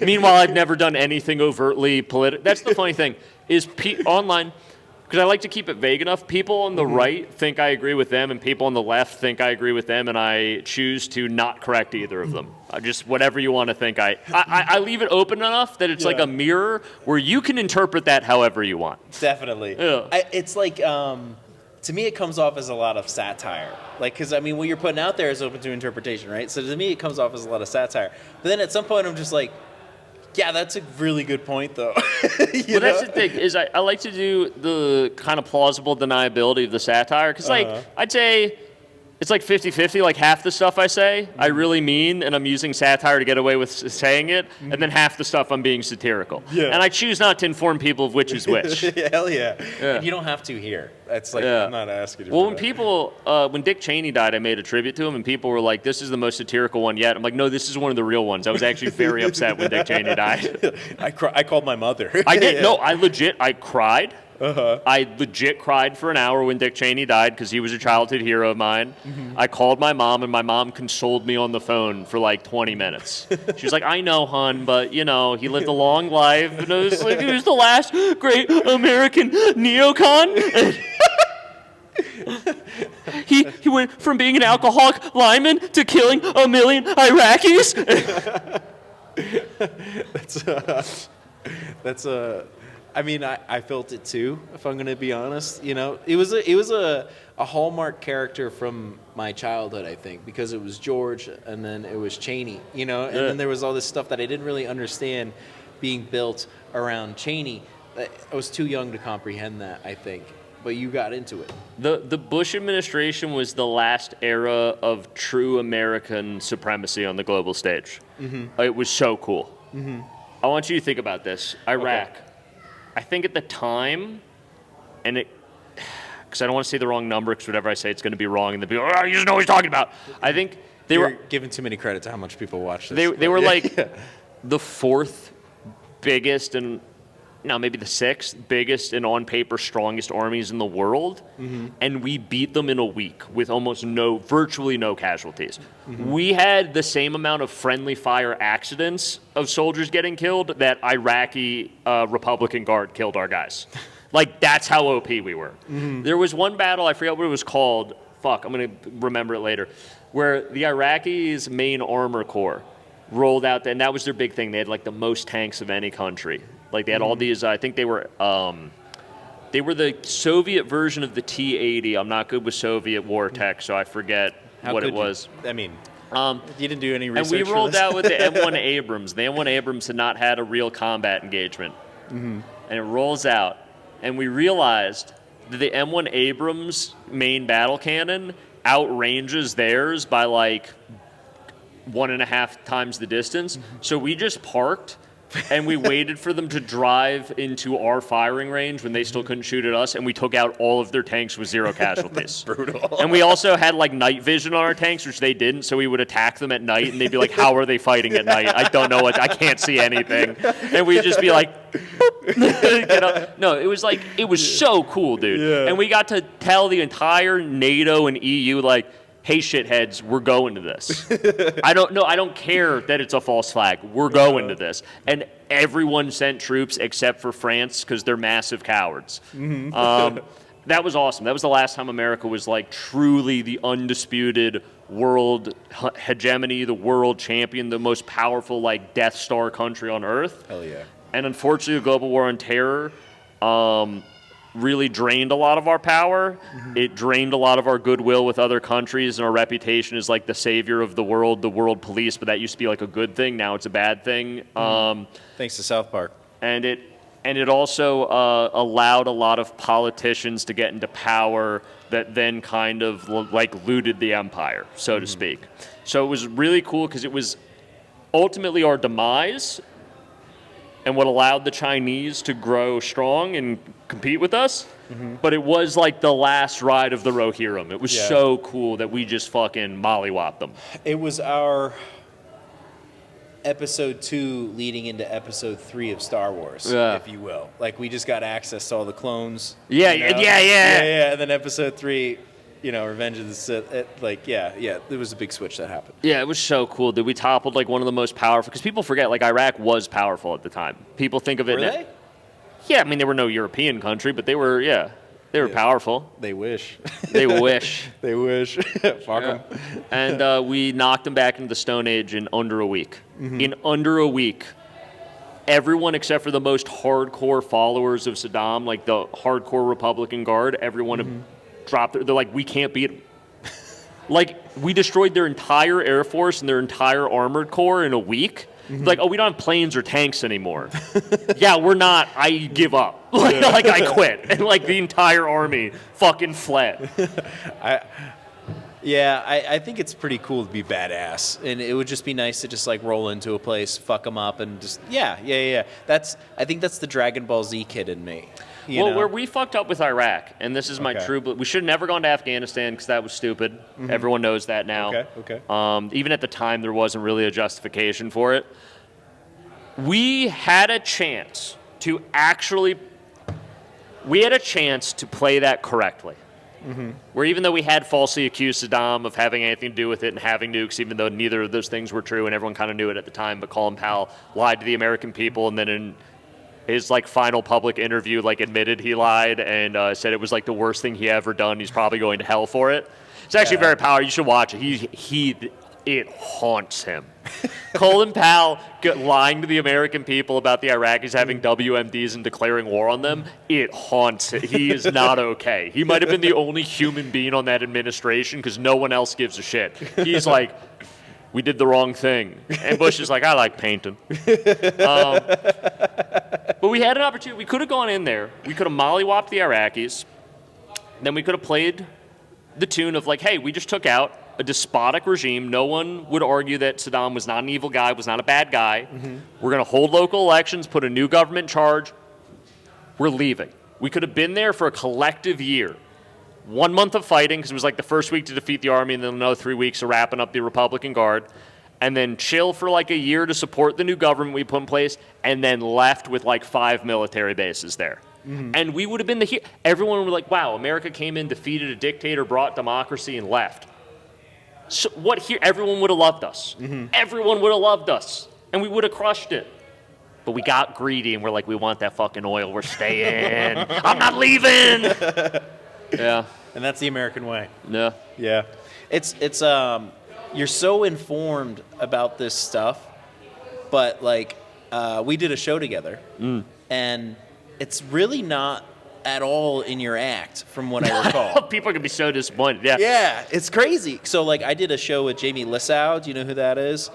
Meanwhile, I've never done anything overtly political. That's the funny thing is online, because I like to keep it vague enough. People on the right think I agree with them, and people on the left think I agree with them, and I choose to not correct either of them. Just whatever you want to think. I leave it open enough that it's like a mirror where you can interpret that however you want. Definitely. Yeah. It's like, to me, it comes off as a lot of satire. Like, because, I mean, what you're putting out there is open to interpretation, right? So to me, it comes off as a lot of satire. But then at some point, I'm just like, yeah, that's a really good point, though. Well, that's the thing, is I like to do the kind of plausible deniability of the satire, because, I'd say it's like 50-50, like half the stuff I say, I really mean, and I'm using satire to get away with saying it, and then half the stuff I'm being satirical. Yeah. And I choose not to inform people of which is which. Hell yeah. Yeah. And you don't have to here. That's like, Yeah. I'm not asking you Well, for when that. people, when Dick Cheney died, I made a tribute to him, and people were like, this is the most satirical one yet. I'm like, no, this is one of the real ones. I was actually very upset when Dick Cheney died. I called my mother. I did. No, I cried. I legit cried for an hour when Dick Cheney died because he was a childhood hero of mine. I called my mom, and my mom consoled me on the phone for like 20 minutes. She was like, I know, hon, but, he lived a long life, and it was like, he was the last great American neocon. He went from being an alcoholic lineman to killing 1 million Iraqis. I mean, I felt it too, if I'm going to be honest. It was a hallmark character from my childhood, I think, because it was George and then it was Cheney, and then there was all this stuff that I didn't really understand being built around Cheney. I was too young to comprehend that, I think. But you got into it. The Bush administration was the last era of true American supremacy on the global stage. It was so cool. I want you to think about this. Iraq. Okay. I think at the time, and because I don't want to say the wrong number, because whatever I say, it's going to be wrong, and they'll be like, oh, you just know what he's talking about. I think You're giving too many credit to how much people watch this. they were like the fourth biggest and maybe the sixth biggest and on paper strongest armies in the world, and we beat them in a week with virtually no casualties. We had the same amount of friendly fire accidents of soldiers getting killed that Iraqi Republican Guard killed our guys. Like, that's how OP we were. There was one battle, I forget what it was called. Fuck, I'm going to remember it later. Where the Iraqis' main armor corps rolled out, and that was their big thing. They had like the most tanks of any country. Like, they had all these, I think they were the Soviet version of the T-80. I'm not good with Soviet war tech, so I forget what it was. I mean, you didn't do any research. And we rolled out with the M1 Abrams. The M1 Abrams had not had a real combat engagement. And it rolls out, and we realized that the M1 Abrams main battle cannon outranges theirs by like 1.5 times the distance. So we just parked and we waited for them to drive into our firing range when they still couldn't shoot at us, and we took out all of their tanks with 0 casualties. Brutal. And we also had like night vision on our tanks, which they didn't, so we would attack them at night, and they'd be like, how are they fighting at night? I don't know I can't see anything. And we'd just be like, No, it was so cool, dude. Yeah. And we got to tell the entire NATO and EU, like, hey, shitheads, we're going to this. I don't care that it's a false flag. We're going to this. And everyone sent troops except for France, because they're massive cowards. That was awesome. That was the last time America was like truly the undisputed world hegemony, the world champion, the most powerful like Death Star country on Earth. Hell yeah. And unfortunately, the global war on terror really drained a lot of our power. It drained a lot of our goodwill with other countries, and our reputation as like the savior of the world police, but that used to be like a good thing. Now it's a bad thing. Thanks to South Park. And it also allowed a lot of politicians to get into power that then kind of like looted the empire, so to speak. So it was really cool because it was ultimately our demise and what allowed the Chinese to grow strong and compete with us. But it was like the last ride of the Rohirrim. It was so cool that we just fucking mollywopped them. It was our episode 2 leading into episode 3 of Star Wars, if you will. Like, we just got access to all the clones. Yeah. And then episode 3, Revenge of the Sith. There was a big switch that happened. Yeah, it was so cool, dude. We toppled like one of the most powerful, because people forget, like, Iraq was powerful at the time. People think of it. Were they? Yeah, I mean, they were no European country, but they were, they were powerful. They wish. They wish. They wish. Fuck them. And we knocked them back into the Stone Age in under a week. In under a week, everyone except for the most hardcore followers of Saddam, like the hardcore Republican Guard, everyone dropped. They're like, we can't beat them. Like, we destroyed their entire Air Force and their entire armored corps in a week. Like, oh, we don't have planes or tanks anymore. Yeah, we're not. I give up. Like I quit. And, like, the entire army fucking fled. I think it's pretty cool to be badass, and it would just be nice to just like roll into a place, fuck them up, and just I think that's the Dragon Ball Z kid in me. Where we fucked up with Iraq, and this is my true, but we should have never gone to Afghanistan because that was stupid. Everyone knows that now. Okay. Even at the time, there wasn't really a justification for it. We had a chance to play that correctly. Where even though we had falsely accused Saddam of having anything to do with it and having nukes, even though neither of those things were true and everyone kind of knew it at the time, but Colin Powell lied to the American people, and then in his like final public interview, like admitted he lied and said it was like the worst thing he ever done. He's probably going to hell for it. It's actually very powerful. You should watch it. It haunts him. Colin Powell lying to the American people about the Iraqis having WMDs and declaring war on them. It haunts him. He is not okay. He might have been the only human being on that administration because no one else gives a shit. He's like, we did the wrong thing. And Bush is like, I like painting. But we had an opportunity. We could have gone in there. We could have mollywopped the Iraqis. Then we could have played the tune of like, hey, we just took out a despotic regime. No one would argue that Saddam was not an evil guy, was not a bad guy. We're going to hold local elections, put a new government in charge. We're leaving. We could have been there for a collective year 1 month of fighting, because it was like the first week to defeat the army, and then another 3 weeks of wrapping up the Republican Guard, and then chill for like a year to support the new government we put in place, and then left with like 5 military bases there. And we would have been everyone would be like, wow, America came in, defeated a dictator, brought democracy, and left. So what here? Everyone would have loved us. Everyone would have loved us, and we would have crushed it. But we got greedy, and we're like, we want that fucking oil. We're staying. I'm not leaving. Yeah. And that's the American way. Yeah. Yeah. It's you're so informed about this stuff, but like we did a show together, and it's really not at all in your act from what I recall. People are going to be so disappointed. Yeah. Yeah, it's crazy. So like I did a show with Jamie Lissow. Do you know who that is?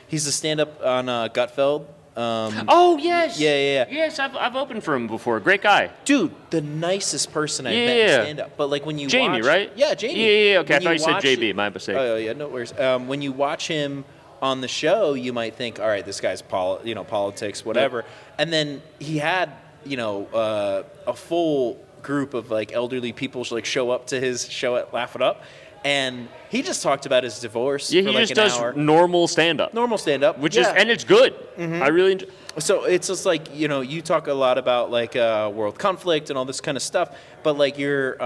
He's a stand-up on Gutfeld. Oh, yes. Yeah. Yes, I've opened for him before. Great guy. Dude, the nicest person I've met in stand-up. But like when you Jamie, watch, right? Yeah, Jamie. Yeah. Okay, When I thought you said watch- JB. My mistake. Oh yeah, no worries. When you watch him on the show, you might think, all right, this guy's politics, whatever. And then he had a full group of like elderly people like show up to his show at Laugh It Up, and he just talked about his divorce Yeah, for he like just an does hour. normal stand-up. Normal stand-up, Which is, and it's good. I really enjoy. So it's just like, you talk a lot about like world conflict and all this kind of stuff, but like your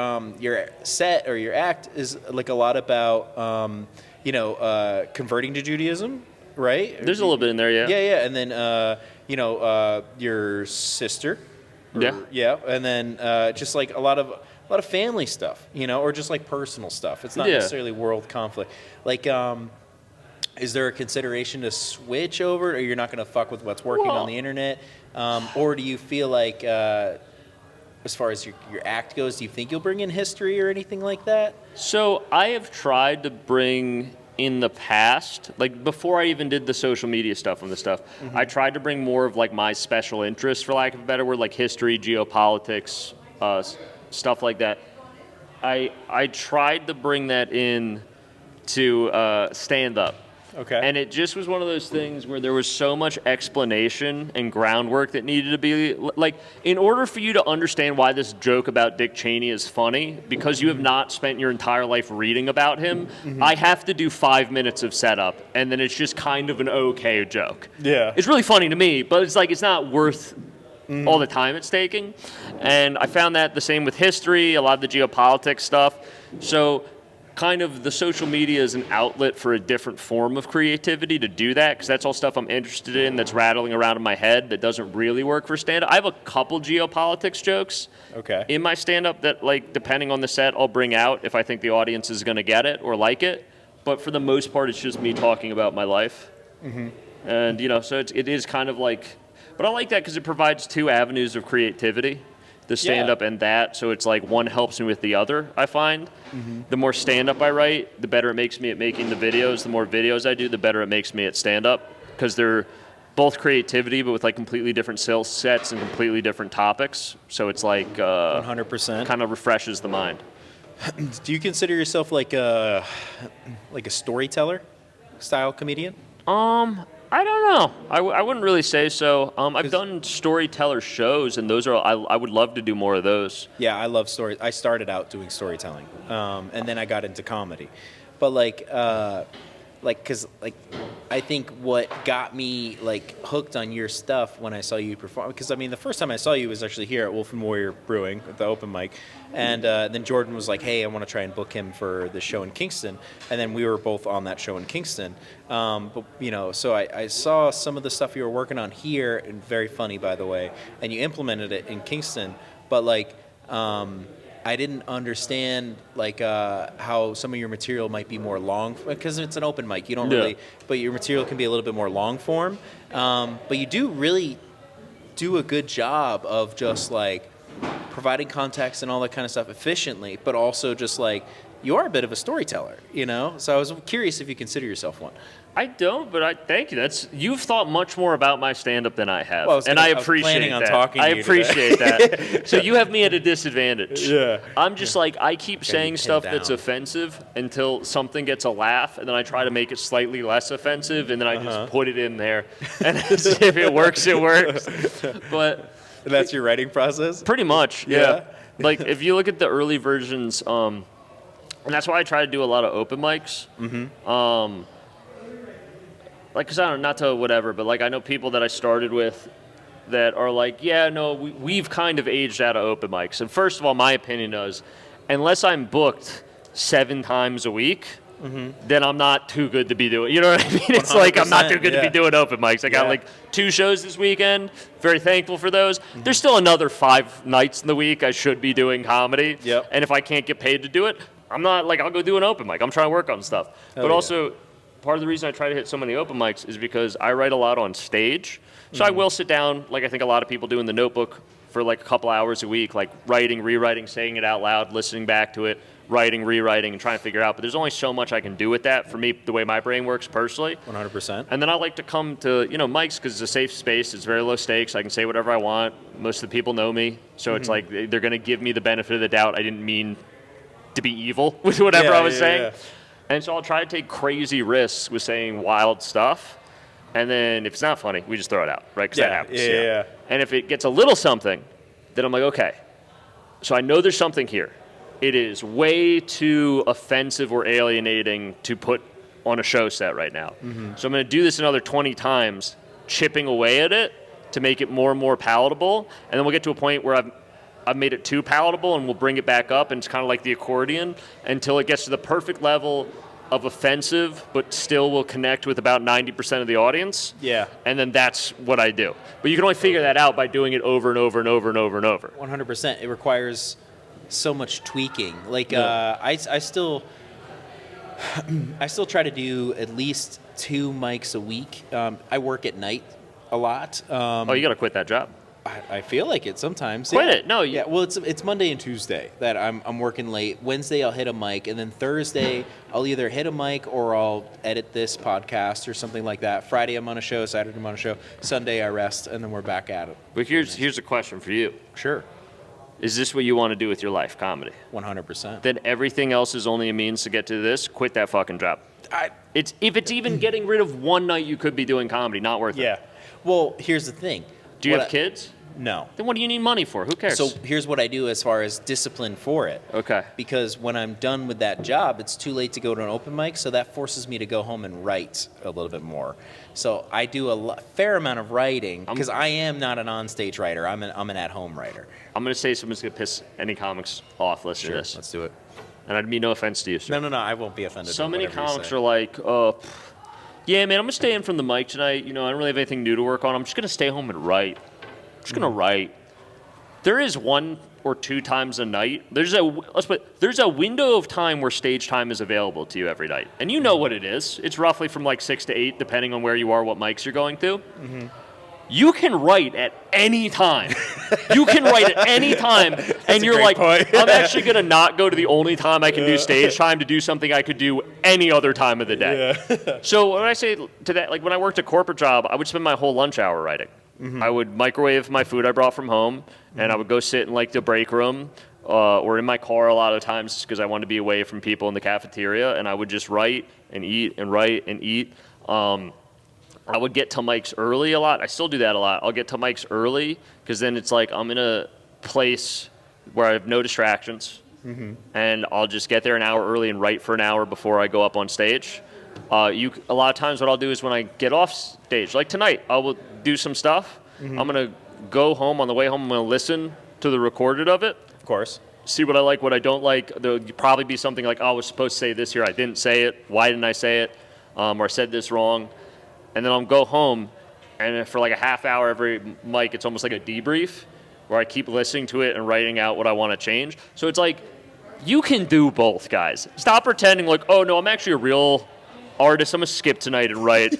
set or your act is like a lot about converting to Judaism, right? There's a little bit in there, yeah. Yeah, and then your sister. Yeah. And then just like a lot of family stuff, or just like personal stuff. It's not Yeah. necessarily world conflict. Like is there a consideration to switch over, or you're not going to fuck with what's working on the internet? Or do you feel like, as far as your act goes, do you think you'll bring in history or anything like that? So I have tried to bring in the past, like before I even did the social media stuff on this stuff, I tried to bring more of like my special interests, for lack of a better word, like history, geopolitics, stuff like that. I tried to bring that in to stand up. Okay. And it just was one of those things where there was so much explanation and groundwork that needed to be, like, in order for you to understand why this joke about Dick Cheney is funny, because you have not spent your entire life reading about him, I have to do 5 minutes of setup, and then it's just kind of an okay joke. Yeah. It's really funny to me, but it's like, it's not worth all the time it's taking. And I found that the same with history, a lot of the geopolitics stuff. So kind of the social media is an outlet for a different form of creativity to do that, because that's all stuff I'm interested in that's rattling around in my head that doesn't really work for stand-up. I have a couple geopolitics jokes in my stand-up that, like, depending on the set, I'll bring out if I think the audience is going to get it or like it. But for the most part, it's just me talking about my life. And, so it is kind of like, but I like that because it provides two avenues of creativity. The stand-up and that, so it's like one helps me with the other, I find. The more stand-up I write, the better it makes me at making the videos. The more videos I do, the better it makes me at stand-up, because they're both creativity, but with like completely different skill sets and completely different topics. So it's like 100%. kind of refreshes the mind. Do you consider yourself like a storyteller style comedian? I don't know. I wouldn't really say so. I've done storyteller shows, and those are I would love to do more of those. Yeah, I love stories. I started out doing storytelling, and then I got into comedy. But because I think what got me like hooked on your stuff when I saw you perform, because I mean the first time I saw you was actually here at Wolf and Warrior Brewing at the open mic, and then Jordan was like, hey, I want to try and book him for the show in Kingston, and then we were both on that show in Kingston. So I saw some of the stuff you were working on here, and very funny, by the way, and you implemented it in Kingston, but I didn't understand how some of your material might be more long, because it's an open mic. You don't really, but your material can be a little bit more long form. But you do really do a good job of just like providing context and all that kind of stuff efficiently, but also just like you are a bit of a storyteller, So I was curious if you consider yourself one. I don't, but I thank you. You've thought much more about my stand-up than I have, Well, I appreciate planning on that. talking to I you appreciate that. So you have me at a disadvantage. Yeah. I'm just like, I keep saying pinned stuff that's down. offensive until something gets a laugh, and then I try to make it slightly less offensive, and then I just put it in there, and if it works, it works. But And that's your writing process? pretty much, yeah. Like, if you look at the early versions, and that's why I try to do a lot of open mics. Mm-hmm. Like, because I don't know, not to whatever, but like I know people that I started with that are like, yeah, no, we've kind of aged out of open mics. And first of all, my opinion is, unless I'm booked 7 times a week, then I'm not too good to be doing. You know what I mean? It's like I'm not too good to be doing open mics. I got like 2 shows this weekend. Very thankful for those. There's still another 5 nights in the week I should be doing comedy. Yep. And if I can't get paid to do it, I'm not like I'll go do an open mic. I'm trying to work on stuff. But also, part of the reason I try to hit so many open mics is because I write a lot on stage. So I will sit down, like I think a lot of people do in the notebook, for like a couple hours a week, like writing, rewriting, saying it out loud, listening back to it, writing, rewriting, and trying to figure out. But there's only so much I can do with that for me, the way my brain works personally. 100%. And then I like to come to, mics because it's a safe space. It's very low stakes. I can say whatever I want. Most of the people know me. So it's like they're going to give me the benefit of the doubt. I didn't mean to be evil with whatever I was saying. Yeah. And so I'll try to take crazy risks with saying wild stuff. And then if it's not funny, we just throw it out, right? Because that happens. Yeah. And if it gets a little something, then I'm like, okay, so I know there's something here. It is way too offensive or alienating to put on a show set right now. So I'm going to do this another 20 times, chipping away at it to make it more and more palatable. And then we'll get to a point where I've made it too palatable, and we'll bring it back up, and it's kind of like the accordion until it gets to the perfect level of offensive, but still will connect with about 90% of the audience. Yeah. And then that's what I do. But you can only figure that out by doing it over and over and over and over and over. 100%. It requires so much tweaking. Like, I still try to do at least 2 mics a week. I work at night a lot. You got to quit that job. I feel like it sometimes. Quit it. No. Well, it's Monday and Tuesday that I'm working late. Wednesday I'll hit a mic, and then Thursday I'll either hit a mic or I'll edit this podcast or something like that. Friday I'm on a show. Saturday I'm on a show. Sunday I rest, and then we're back at it. But here's a question for you. Sure. Is this what you want to do with your life, comedy? 100%. Then everything else is only a means to get to this. Quit that fucking job. If it's even getting rid of one night you could be doing comedy, not worth it. Yeah. Well, here's the thing. Do you have kids? No. Then what do you need money for? Who cares? So here's what I do as far as discipline for it. Okay. Because when I'm done with that job, it's too late to go to an open mic, so that forces me to go home and write a little bit more. So I do a fair amount of writing because I am not an onstage writer. I'm an at-home writer. I'm going to say something's going to piss any comics off listening to this. Let's do it. And I'd mean no offense to you, sir. No, I won't be offended. So many comics are like, yeah, man, I'm going to stay in from the mic tonight. I don't really have anything new to work on. I'm just going to stay home and write. I'm just going to write. There is 1 or 2 times a night. There's a window of time where stage time is available to you every night. And you know what it is. It's roughly from like 6 to 8, depending on where you are, what mics you're going to. You can write at any time. You can write at any time. And you're like, I'm actually going to not go to the only time I can do stage time to do something I could do any other time of the day. Yeah. So when I say to that, like when I worked a corporate job, I would spend my whole lunch hour writing. I would microwave my food I brought from home, and I would go sit in like the break room or in my car a lot of times because I wanted to be away from people in the cafeteria, and I would just write and eat and write and eat. I would get to mics early a lot. I still do that a lot. I'll get to mics early because then it's like I'm in a place where I have no distractions, and I'll just get there an hour early and write for an hour before I go up on stage. A lot of times what I'll do is when I get off stage, like tonight, I will do some stuff. I'm going to go home. On the way home, I'm going to listen to the recorded of it. Of course. See what I like, what I don't like. There'll probably be something like, I was supposed to say this here. I didn't say it. Why didn't I say it? Or I said this wrong. And then I'll go home, and for like a half hour every mic, it's almost like a debrief where I keep listening to it and writing out what I want to change. So it's like, you can do both, guys. Stop pretending like, oh, no, I'm actually a real artist. I'm going to skip tonight and write.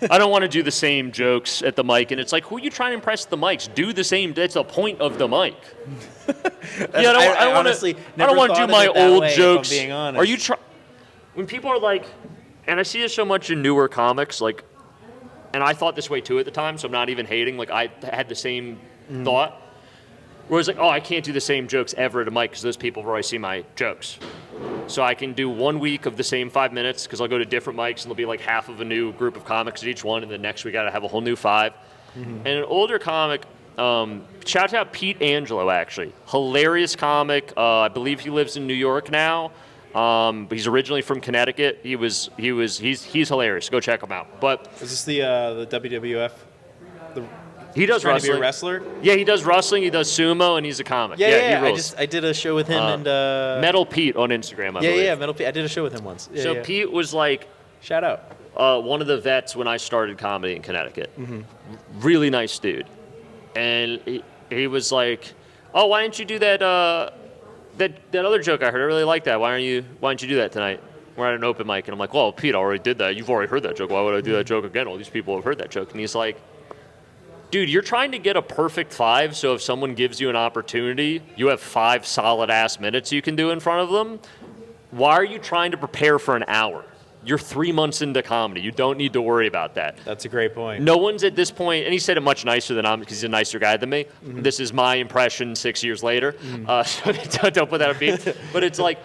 I don't want to do the same jokes at the mic. And it's like, who are you trying to impress at the mics? Do the same. That's the point of the mic. I don't want to do my old jokes. Being honest. Are you when people are like, and I see this so much in newer comics, like, and I thought this way too at the time, so I'm not even hating. Like, I had the same thought. Where it's like, oh, I can't do the same jokes ever at a mic because those people have already seen my jokes. So I can do 1 week of the same 5 minutes because I'll go to different mics and there'll be like half of a new group of comics at each one, and the next week I gotta have a whole new 5. And an older comic Shout out Pete Angelo, actually. Hilarious comic. I believe he lives in New York now. But he's originally from Connecticut. He's hilarious. Go check him out. But Is this the WWF? he does Trying wrestling. to be a wrestler? Yeah, he does wrestling. He does sumo, and he's a comic. Yeah. He rules. I did a show with him and Metal Pete on Instagram. I believe. Metal Pete. I did a show with him once. Yeah, So yeah. Pete was like Shout out. one of the vets when I started comedy in Connecticut. Really nice dude, and he was like, "Oh, why didn't you do that that other joke I heard? I really like that. Why didn't you do that tonight? We're at an open mic." And I'm like, "Well, Pete, I already did that. You've already heard that joke. Why would I do that joke again? All these people have heard that joke." And he's like, "Dude, you're trying to get a perfect 5, so if someone gives you an opportunity, you have 5 solid-ass minutes you can do in front of them. Why are you trying to prepare for an hour? You're 3 months into comedy. You don't need to worry about that." That's a great point. No one's at this point, and he said it much nicer than I'm because he's a nicer guy than me. This is my impression 6 years later, so don't put that on me. But it's like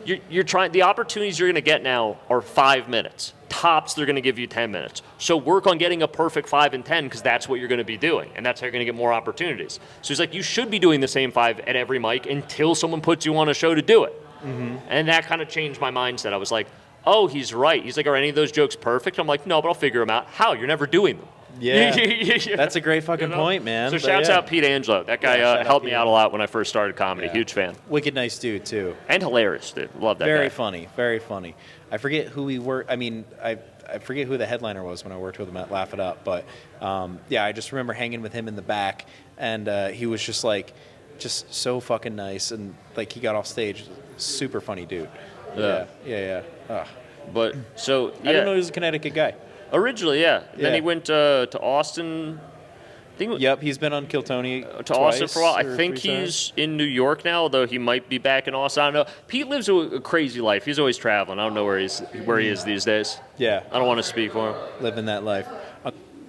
you're trying. The opportunities you're going to get now are 5 minutes. Tops, they're going to give you 10 minutes. So work on getting a perfect 5 and 10 because that's what you're going to be doing, and that's how you're going to get more opportunities. So he's like, you should be doing the same 5 at every mic until someone puts you on a show to do it. And that kind of changed my mindset. I was like, oh, he's right. He's like, are any of those jokes perfect? I'm like, no, but I'll figure them out. How? You're never doing them. Yeah. That's a great fucking point, man. So But shouts yeah. out Pete Angelo. That guy shout out helped me Pete. out a lot when I first started comedy. Yeah. Huge fan. Wicked nice dude, too. And hilarious, dude. Love that Very guy. funny. Very funny. I forget who we were. I mean, I forget who the headliner was when I worked with him at Laugh It Up. But, yeah, I just remember hanging with him in the back. And he was just, like, just so fucking nice. And, like, he got off stage. Super funny dude. Yeah. Ugh. But, so, yeah. I didn't know he was a Connecticut guy. Originally, yeah. Then Yeah. he went to Austin. I think Yep, he's been on Kill Tony to Austin for a while. I twice or think 3 times. he's in New York now, although he might be back in Austin. I don't know. Pete lives a crazy life. He's always traveling. I don't know where he is these days. Yeah, I don't want to speak for him. living that life.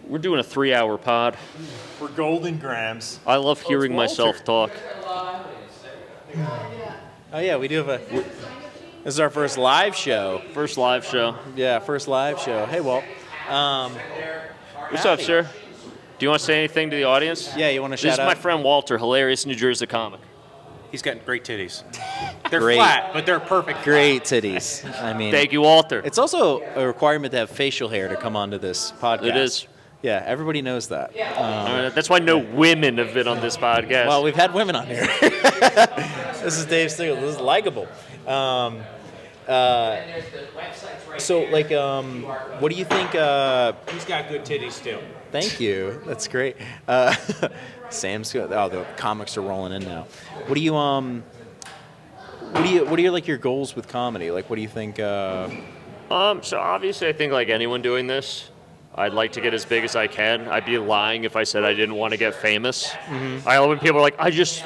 We're doing a 3-hour pod. For Golden Grams. I love hearing Walter. myself talk. Oh yeah, we do have a. This is our first live show. First live show. Yeah, first live show. Hey, Walt. What's up, sir? Do you want to say anything to the audience? Yeah, you want to This shout is out? my friend Walter, hilarious New Jersey comic. He's got great titties. They're Great. flat, but they're perfect. Great titties. I mean, Thank you, Walter. it's also a requirement to have facial hair to come onto this podcast. It is. Yeah, everybody knows that. That's why no women have been on this podcast. Well, we've had women on here. This is Dave Stickle. This is Likable. So, like, what do you think? He's got good titties too. Thank you. That's great. Sam's good. Oh, the comics are rolling in now. What do you what are your like your goals with comedy? Like, what do you think? So obviously, I think like anyone doing this, I'd like to get as big as I can. I'd be lying if I said I didn't want to get famous. I love when people are like, I just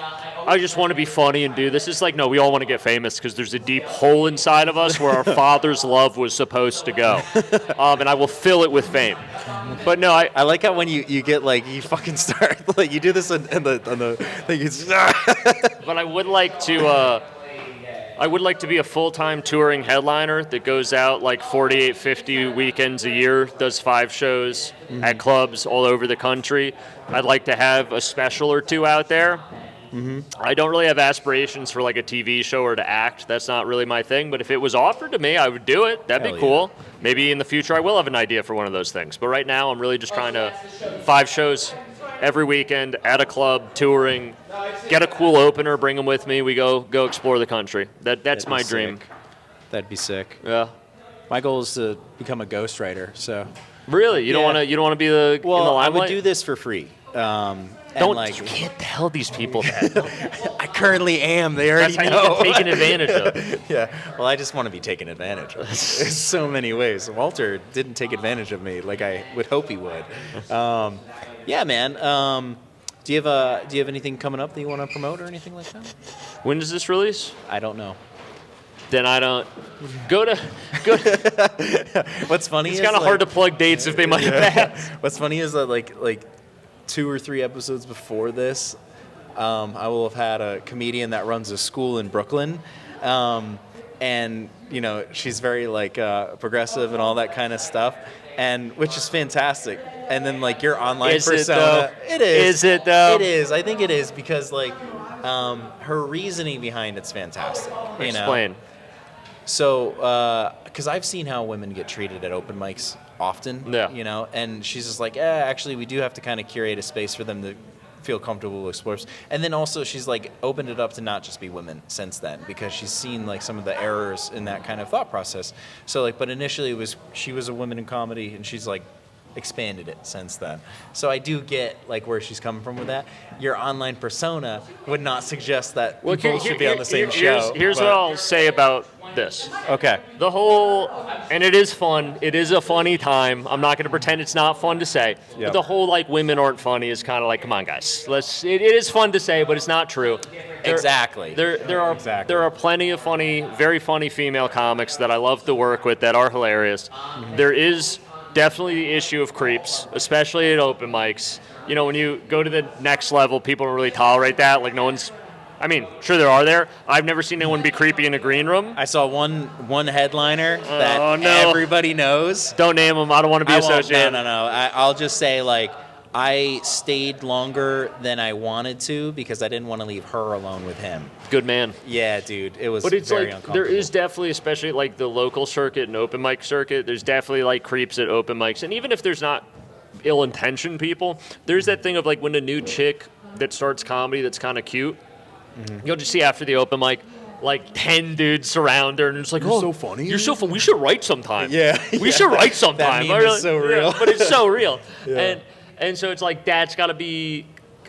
want to be funny and do this. It's like, no, we all want to get famous because there's a deep hole inside of us where our father's love was supposed to go, and I will fill it with fame. But no, I like how when you get like you fucking start like you do this on the thing. It's, But I would like to. I would like to be a full-time touring headliner that goes out like 48, 50 weekends a year, does 5 shows at clubs all over the country. I'd like to have a special or 2 out there. I don't really have aspirations for like a TV show or to act. That's not really my thing. But if it was offered to me, I would do it. That'd Hell be cool. Maybe in the future I will have an idea for one of those things. But right now I'm really just trying to 5 shows every weekend at a club, touring, get a cool opener, bring them with me. We go explore the country. That's That'd be my dream. sick. That'd be sick. Yeah. My goal is to become a ghostwriter. So Really? You don't want to be the in the well, I limelight? would do this for free. And Don't like, you can't tell these people that. I currently am. They already That's how know. you get taken advantage of. Yeah. Well, I just want to be taken advantage of. There's so many ways. Walter didn't take advantage of me like I would hope he would. Yeah, man. Do you have anything coming up that you want to promote or anything like that? When does this release? I don't know. Then I don't go to. What's funny It's is kind of like, hard to plug dates if they might pass. What's funny is that like 2 or 3 episodes before this, I will have had a comedian that runs a school in Brooklyn, and you know she's very like progressive and all that kind of stuff. and which is fantastic. And then like your online Is it, persona, though? it is. Is it, though? It is. I think it is because like her reasoning behind it's fantastic. You know? Explain. So, because I've seen how women get treated at open mics often, Yeah. you know, and she's just like, actually, we do have to kind of curate a space for them to feel comfortable to explore. And then also she's like opened it up to not just be women since then, because she's seen like some of the errors in that kind of thought process. So like, but initially she was a woman in comedy, and she's like expanded it since then. So I do get like where she's coming from with that. Your online persona would not suggest that people should be on the same show. Here's what I'll say about this. Okay. The whole, and it is fun. It is a funny time. I'm not going to pretend it's not fun to say. Yep. But the whole like women aren't funny is kind of like, come on, guys. It is fun to say, but it's not true. Exactly. There are plenty of funny, very funny female comics that I love to work with that are hilarious. Mm-hmm. There is definitely the issue of creeps, especially at open mics. You know, when you go to the next level, people don't really tolerate that. Like, no one's, I mean, sure there are there. I've never seen anyone be creepy in a green room. I saw one headliner that Oh, no. everybody knows. Don't name them. I don't want to be I won't, associated. no. I'll just say, like, I stayed longer than I wanted to because I didn't want to leave her alone with him. Good man. Yeah, dude, it was But it's very like, uncomfortable. there is definitely, especially like the local circuit and open mic circuit, there's definitely like creeps at open mics. And even if there's not ill-intentioned people, there's that thing of like when a new chick that starts comedy that's kind of cute, you'll just see after the open mic, like 10 dudes surround her, and it's like, You're so funny. You're so funny. We should write sometime. Yeah, We yeah. should write sometime. That meme is so real. But it's so real. Yeah. And so it's like, that's got to be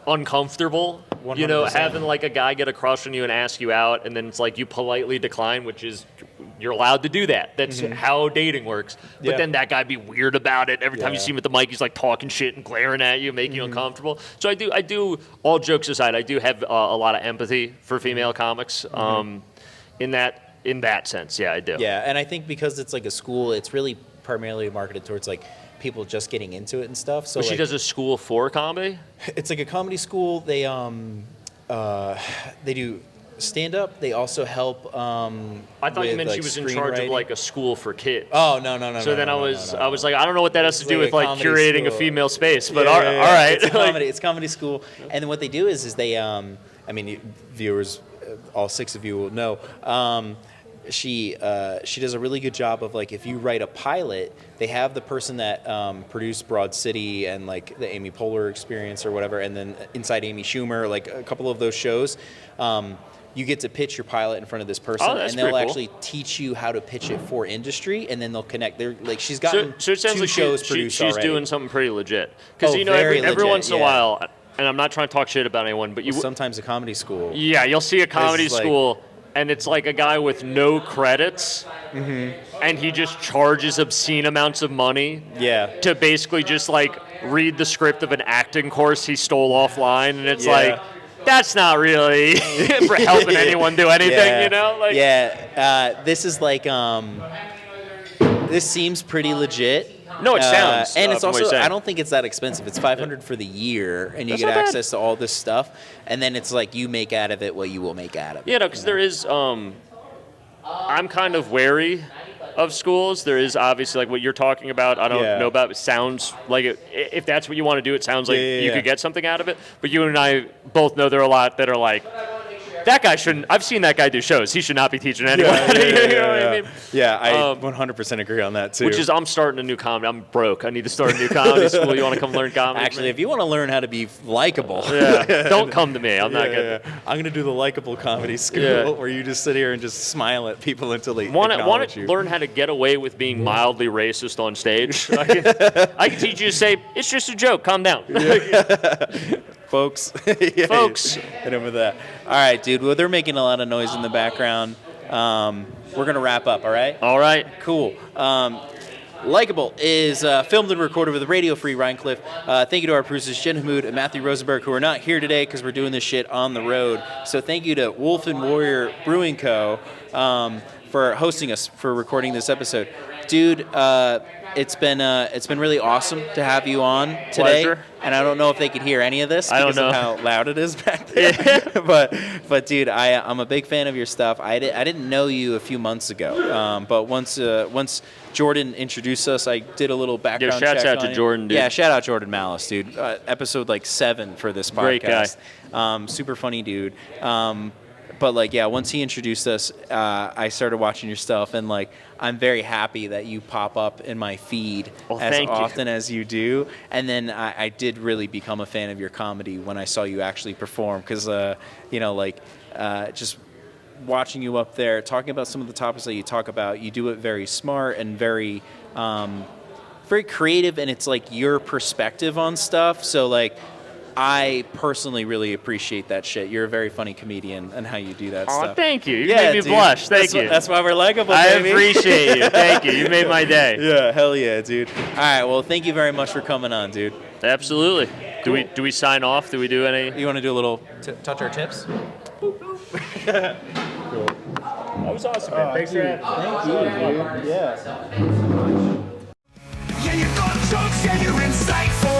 uncomfortable. You know, 100%. having like a guy get a crush on you and ask you out, and then it's like you politely decline, which is, you're allowed to do that. That's how dating works. But Yeah. then that guy be weird about it. Every time you Yeah. see him at the mic, he's like talking shit and glaring at you, making you uncomfortable. So I do. All jokes aside, I do have a lot of empathy for female comics. In that sense, yeah, I do. Yeah, and I think because it's like a school, it's really primarily marketed towards like people just getting into it and stuff. So But she like, does a school for comedy. it's like a comedy school. They do stand up. They also help. I thought you meant she was in charge of like a school for kids. Oh no. So then I was like, I don't know what that has to It's do like with a like comedy curating a school. female space, but Yeah, all yeah, yeah. right. It's a Like, comedy. It's comedy school, and then what they do is they viewers, all 6 of you will know. She does a really good job of like if you write a pilot, they have the person that produced Broad City and like the Amy Poehler Experience or whatever, and then Inside Amy Schumer, like a couple of those shows. You get to pitch your pilot in front of this person, Oh, that's and they'll pretty cool. actually teach you how to pitch it for industry, and then they'll connect. They're like she's gotten so it sounds 2 like shows she's produced she's already. doing something pretty legit. Because Oh, you know, very every legit, once in a yeah. while, and I'm not trying to talk shit about anyone, but Sometimes a comedy school. yeah, you'll see a comedy It's like- school, and it's like a guy with no credits, and he just charges obscene amounts of money Yeah. to basically just like read the script of an acting course he stole offline, and it's Yeah. like, that's not really for helping anyone do anything, Yeah. you know? Like, This is like this seems pretty legit. No, it sounds, and it's from what you're also saying. I don't think it's that expensive. It's $500 for the year, and you That's get not bad. access to all this stuff. And then it's like you make out of it what you will make out of it. Yeah, no, because there is. I'm kind of wary of schools. There is obviously like what you're talking about. I don't Yeah. know about. It sounds like if that's what you want to do, it sounds like Yeah. you could get something out of it. But you and I both know there are a lot that are like, that guy shouldn't. I've seen that guy do shows. He should not be teaching anyone. You know what I mean? Yeah, I Um, 100% agree on that too. Which is, I'm starting a new comedy. I'm broke. I need to start a new comedy school. You want to come learn comedy? actually, if you want to learn how to be likable, yeah, don't come to me. I'm not good. I'm gonna do the likable comedy school Yeah. where you just sit here and just smile at people until they Want acknowledge to you. learn how to get away with being mildly racist on stage? I can teach you to say, it's just a joke, calm down. Folks. Yeah, Folks. hit him with that. All right, dude. Well, they're making a lot of noise in the background. We're going to wrap up, all right? All right. Cool. Likeable is filmed and recorded with Radio Free Ryan Cliff. Thank you to our producers, Jen Hamoud and Matthew Rosenberg, who are not here today because we're doing this shit on the road. So thank you to Wolf and Warrior Brewing Co. For hosting us, for recording this episode. Dude, it's been really awesome to have you on today. Pleasure. And I don't know if they could hear any of this I don't because of know. how loud it is back but dude, I'm a big fan of your stuff. I didn't know you a few months ago, but once Jordan introduced us, I did a little background check. Shouts out on to you. Jordan, dude. Yeah, shout out Jordan Malice, dude. Episode like 7 for this podcast. Great guy. Super funny dude. But like, yeah, once he introduced us, I started watching your stuff, and like, I'm very happy that you pop up in my feed as thank you. often as you do. And then I did really become a fan of your comedy when I saw you actually perform, because just watching you up there talking about some of the topics that you talk about, you do it very smart and very very creative, and it's like your perspective on stuff. So like, I personally really appreciate that shit. You're a very funny comedian and how you do that Oh, stuff. thank you. You made me dude. blush. Thank you. That's why we're likable, I baby. appreciate you. Thank you. You made my day. Yeah, hell yeah, dude. All right, well, thank you very much for coming on, dude. Absolutely. Do we sign off? Do we do any? You want to do a little touch our tips? That was awesome, man. Thanks for having me. Thank you, dude. Yeah. Yeah, you got jokes, yeah, you're insightful.